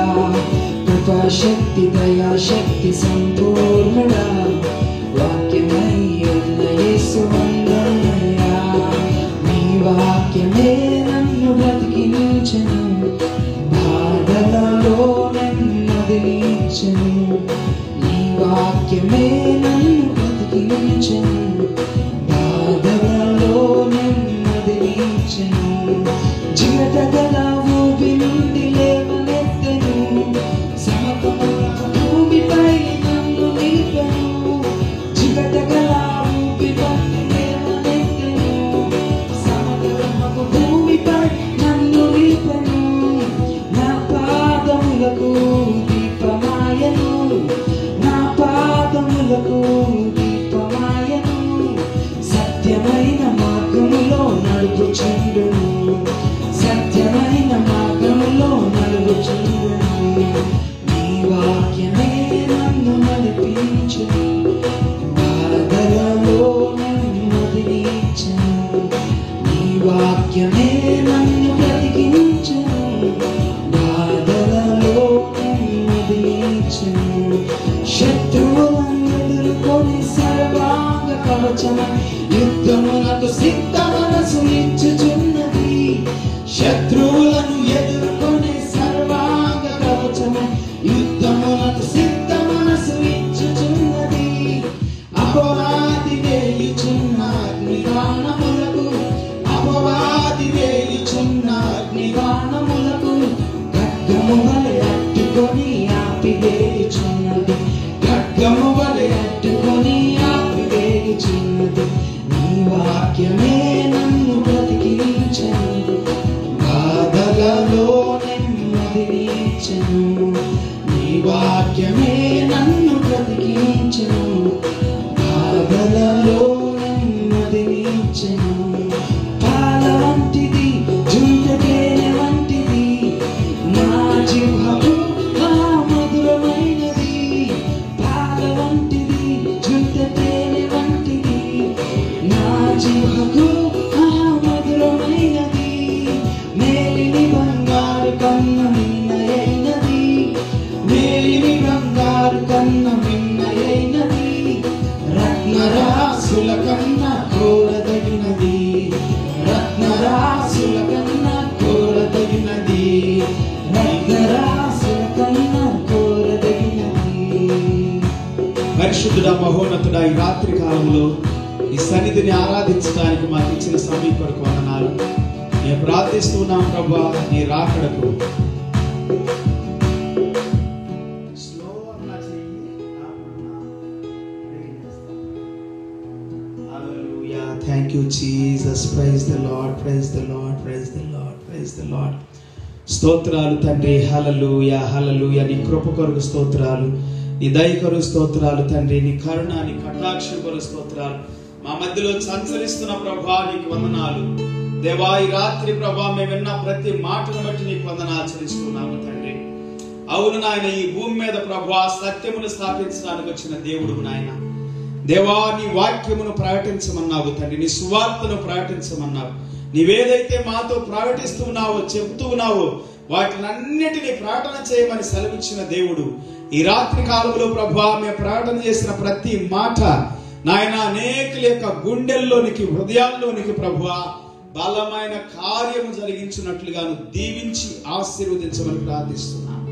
కృపాశక్తి దయాశక్తి సంపూర్ణుడా, వాక్యమై ఉన్న యేసు వందనమయ్యా. నీ వాక్యమే నన్ను బ్రతికించెను, బాధలలో నెమ్మదినిచ్చెను. నీ వాక్యమే నన్ను బ్రతికించెను, జిగటగల ఊబి నుండి లేవనెత్తెను, సమతల భూమిపై నన్ను నిలిపెను. జిగటగల ఊబి నుండి లేవనెత్తెను, సమతల భూమిపై నన్ను నిలిపెను. నా పాదములకు దీపమాయను, నా పాదములకు దీపమాయను. సత్యమైన మార్గములో నడుపుచుండును, సత్యమైన మార్గములో నడుపుచుండును. నీ వాక్యమే నన్ను నడిపించును, బాధలలో నెమ్మదినిచ్చును. నీ వాక్యమే నన్ను బ్రతికించును, బాధలలో నెమ్మదినిచ్చును. శత్రువులను ఎదుర్కొని సర్వాంగ కవచమై యుద్ధమునకు సిద్ధ మనసు ఇచ్చుచున్నది. శత్రువులను ఎదుర్కొనే సర్వాంగ కవచమై యుద్ధమునకు సిద్ధ మనసు ఇచ్చుచున్నది. అపవాది వేయుచున్న అగ్నిబాణములకు, అపవాది వేయుచున్న అగ్నిబాణములకు ఖడ్గము వలె అట్టుకొని ఆపివేయుచున్నది, ఖడ్గము వలె అట్టుకొని ఆపివేయుచున్నది. నీ వాక్యమే నన్ను బ్రతికించెను, బాధలలో నెమ్మదినిచ్చెను. నీ వాక్యమే నన్ను బ్రతికించెను, బాధలలో నెమ్మదినిచ్చెను. పాల వంటిది, జుంట తేనె వంటిది, నా జిహ్వకు మధురమైనది. పాల వంటిది, జుంట తేనె వంటిది, నా జిహ్వకు మధురమైనది. మేలిని బంగారు కన్న మిన్నయైనది, మేలిని బంగారు కన్న మిన్నయైనది. రత్నరాసుల కన్నా కోరదగినది, రత్నరాసుల కన్నా కోరదగినది, రత్నరాసుల కన్నా కోరదగినది. పరిశుద్ధుడా, మహోన్నతుడా, ఈ రాత్రి కాలంలో ఈ సన్నిధిని ఆరాధించడానికి మాకు ఇచ్చిన సమయం కొరకు వందనాలు. నేను ప్రార్థిస్తున్నాం ప్రభువా, నీ రాకడకు thank you Jesus. Praise the lord, praise the lord, praise the lord, praise the lord. స్తోత్రాలు తండ్రి. హల్లెలూయా, హల్లెలూయా. నీ కృప కొరకు స్తోత్రాలు, నీ దయ కొరకు స్తోత్రాలు తండ్రి. నీ కరుణ, నీ కటాక్షం కొరకు స్తోత్రాలు. మా మధ్యలో సంచరిస్తున్న ప్రభా నీకు వందనాలు. దేవా, ఈ రాత్రి ప్రభా మేము విన్న ప్రతి మాటను బట్టి నీకు వందనాలు చెల్లిస్తున్నాము తండ్రి. అవును నాయన, ఈ భూమి మీద ప్రభా సత్యమును స్థాపించడానికి వచ్చిన దేవుడు నాయన. దేవా, నీ వాక్యమును ప్రకటించమన్నావు తండ్రి, నీ సువార్తను ప్రకటించమన్నావు. నీవేదైతే మాతో ప్రకటిస్తున్నావో, చెబుతున్నావో వాటినన్నిటినీ ప్రకటన చేయమని సెలవిచ్చిన దేవుడు. ఈ రాత్రి కాలంలో ప్రభా మేము ప్రకటన చేసిన ప్రతి మాట నాయన అనేకుల యొక్క గుండెల్లోనికి, హృదయాల్లోనికి ప్రభువా బలమైన కార్యము జరిగించినట్లుగాను దీవించి ఆశీర్వదించమని ప్రార్థిస్తున్నాను.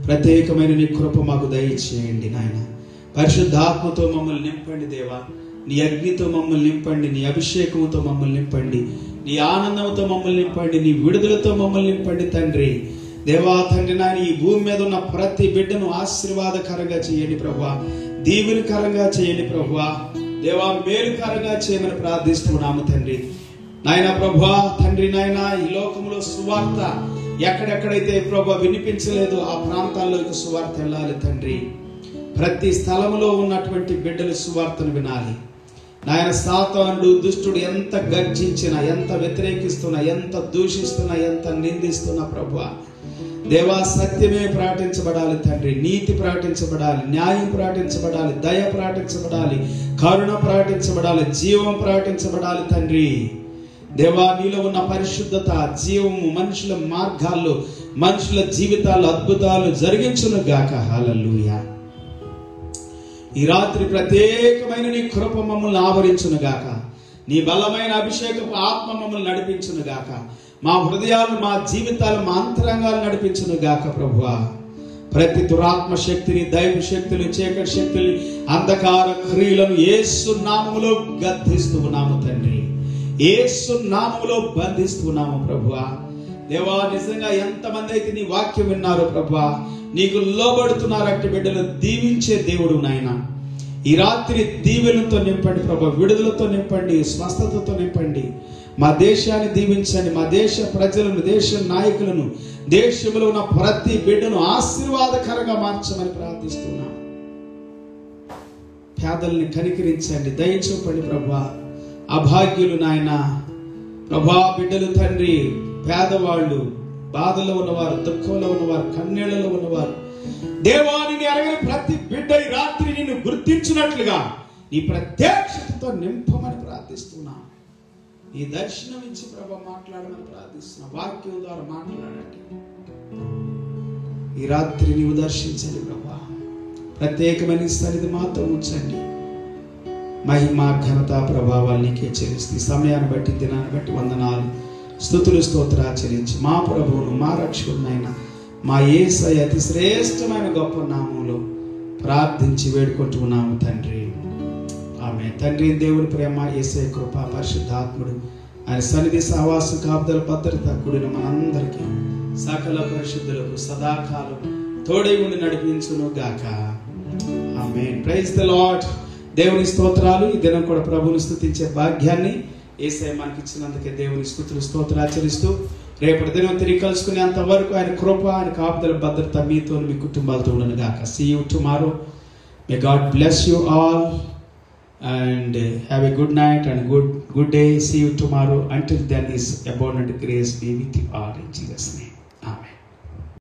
ప్రత్యేకమైన నీ కృప మాకు దయచేయండి నాయన. పరిశుద్ధాత్మతో మమ్మల్ని నింపండి దేవా. నీ అగ్నితో మమ్మల్ని నింపండి, నీ అభిషేకంతో మమ్మల్ని నింపండి, నీ ఆనందంతో మమ్మల్ని నింపండి, నీ విడుదలతో మమ్మల్ని నింపండి తండ్రి. దేవా తండ్రి నాయన, ఈ భూమి మీద ఉన్న ప్రతి బిడ్డను ఆశీర్వాదకరంగా చేయండి ప్రభువా, దీవెనకరంగా చేయండి ప్రభువా. దేవా మేలుకరంగా చేయమని ప్రార్థిస్తున్నాము తండ్రి. నాయన ప్రభువా తండ్రి నాయన, ఈ లోకంలో సువార్త ఎక్కడెక్కడైతే ప్రభువా వినిపించలేదు ఆ ప్రాంతాల్లోకి సువార్త వెళ్ళాలి తండ్రి. ప్రతి స్థలములో ఉన్నటువంటి బిడ్డలు సువార్తను వినాలి నాయన. సాతానుడు దుష్టుడు ఎంత గర్జించినా, ఎంత వ్యతిరేకిస్తున్నా, ఎంత దూషిస్తున్నా, ఎంత నిందిస్తున్నా ప్రభువా దేవా సత్యమే ప్రకటించబడాలి తండ్రి. నీతి ప్రకటించబడాలి, న్యాయం ప్రకటించబడాలి, దయ ప్రకటించబడాలి, కరుణ ప్రకటించబడాలి, జీవం ప్రకటించబడాలి తండ్రి. దేవా నీలో ఉన్న పరిశుద్ధత, జీవము మనుషుల మార్గాల్లో, మనుషుల జీవితాలు అద్భుతాలు జరిగించును గాక. హల్లెలూయా. ఈ రాత్రి ప్రత్యేకమైన నీ కృప మమ్మల్ని ఆవరించును గాక. నీ బలమైన అభిషేకపు ఆత్మ మమ్మల్ని నడిపించును గాక. మా హృదయాలు, మా జీవితాలు, మా అంతరంగాలు నడిపించును గాక ప్రభువా. ప్రతి దురాత్మ శక్తిని, దైవ శక్తులు, చీకటి శక్తుల్ని, అంధకార క్రియలను యేసు నామములో గద్దిస్తున్నాము తండ్రి. యేసు నామములో బంధిస్తున్నాము ప్రభువా. దేవా నిజంగా ఎంతమంది అయితే నీ వాక్యం విన్నారో ప్రభువా, నీకు లోబడుతున్నారు అట్టి బిడ్డలు దీవించే దేవుడు నాయన. ఈ రాత్రి దీవెనలతో నింపండి ప్రభు, విడుదలతో నింపండి, స్వస్థతతో నింపండి. మా దేశాన్ని దీవించండి, మా దేశ ప్రజలను, దేశ నాయకులను, దేశంలో ఉన్న ప్రతి బిడ్డను ఆశీర్వాదకరంగా మార్చమని ప్రార్థిస్తున్నాం. పేదల్ని కనికరించండి, దయ చూపండి ప్రభా. అభాగ్యులు నాయన ప్రభా బిడ్డలు తండ్రి, పేదవాళ్ళు, బాధలో ఉన్నవారు, దుఃఖంలో ఉన్నవారు, కన్నీళ్లలో ఉన్నవారు, దేవాని అరగని ప్రతి బిడ్డ ఈ రాత్రి నిన్ను గుర్తించినట్లుగా నీ ప్రత్యక్షతతో నింపమని ప్రార్థిస్తున్నా. ఈ దర్శనం ఇచ్చి ప్రభా మాట్లాడమని ప్రార్థిస్తున్నా. వాక్యం ద్వారా మాట్లాడండి. ఈ రాత్రి నీవు దర్శించండి ప్రభా. ప్రత్యేకమైన సన్నిధి మాతో ఉంచండి. మహిమ ఘనత ప్రభావాలు నీకే చెల్లిస్తే సమయాన్ని బట్టి, దినాన్ని బట్టి వందనాలు, స్తుతులు, స్తోత్రాచరించి మా ప్రభువును, మా రక్షకుడినైనా మా యేసయ్య అతి శ్రేష్టమైన గొప్ప నామంలో ప్రార్థించి వేడుకుంటున్నాము తండ్రి. ఆమె తండ్రి దేవుని ప్రేమ, యేసయ్య కృప, పరిశుద్ధాత్ముడు ఆయన సన్నిధి సహవాసం, కాపుదల, భద్రత కూడిన మనందరికీ సకల పరిశుద్ధులకు సదాకాలం తోడై ఉండి నడిపించును గాక. ఆమేన్. Praise the lord. దేవుని స్తోత్రాలు. ఈ దినం కూడా ప్రభువుని స్తుతించే భాగ్యాన్ని యేసయ్య మనకి ఇచ్చినందుకే దేవుని స్తుతులు, స్తోత్రాచరిస్తూ రేపటి దినం తిరిగి కలుసుకునేంత వరకు ఆయన కృప, ఆయన కాపుదల, భద్రత మీతో, మీ కుటుంబాలతో ఉండను గాక. See you tomorrow. May God bless you all and have a good night and good day. See you tomorrow. Until then, His abundant grace be with you all in Jesus' name.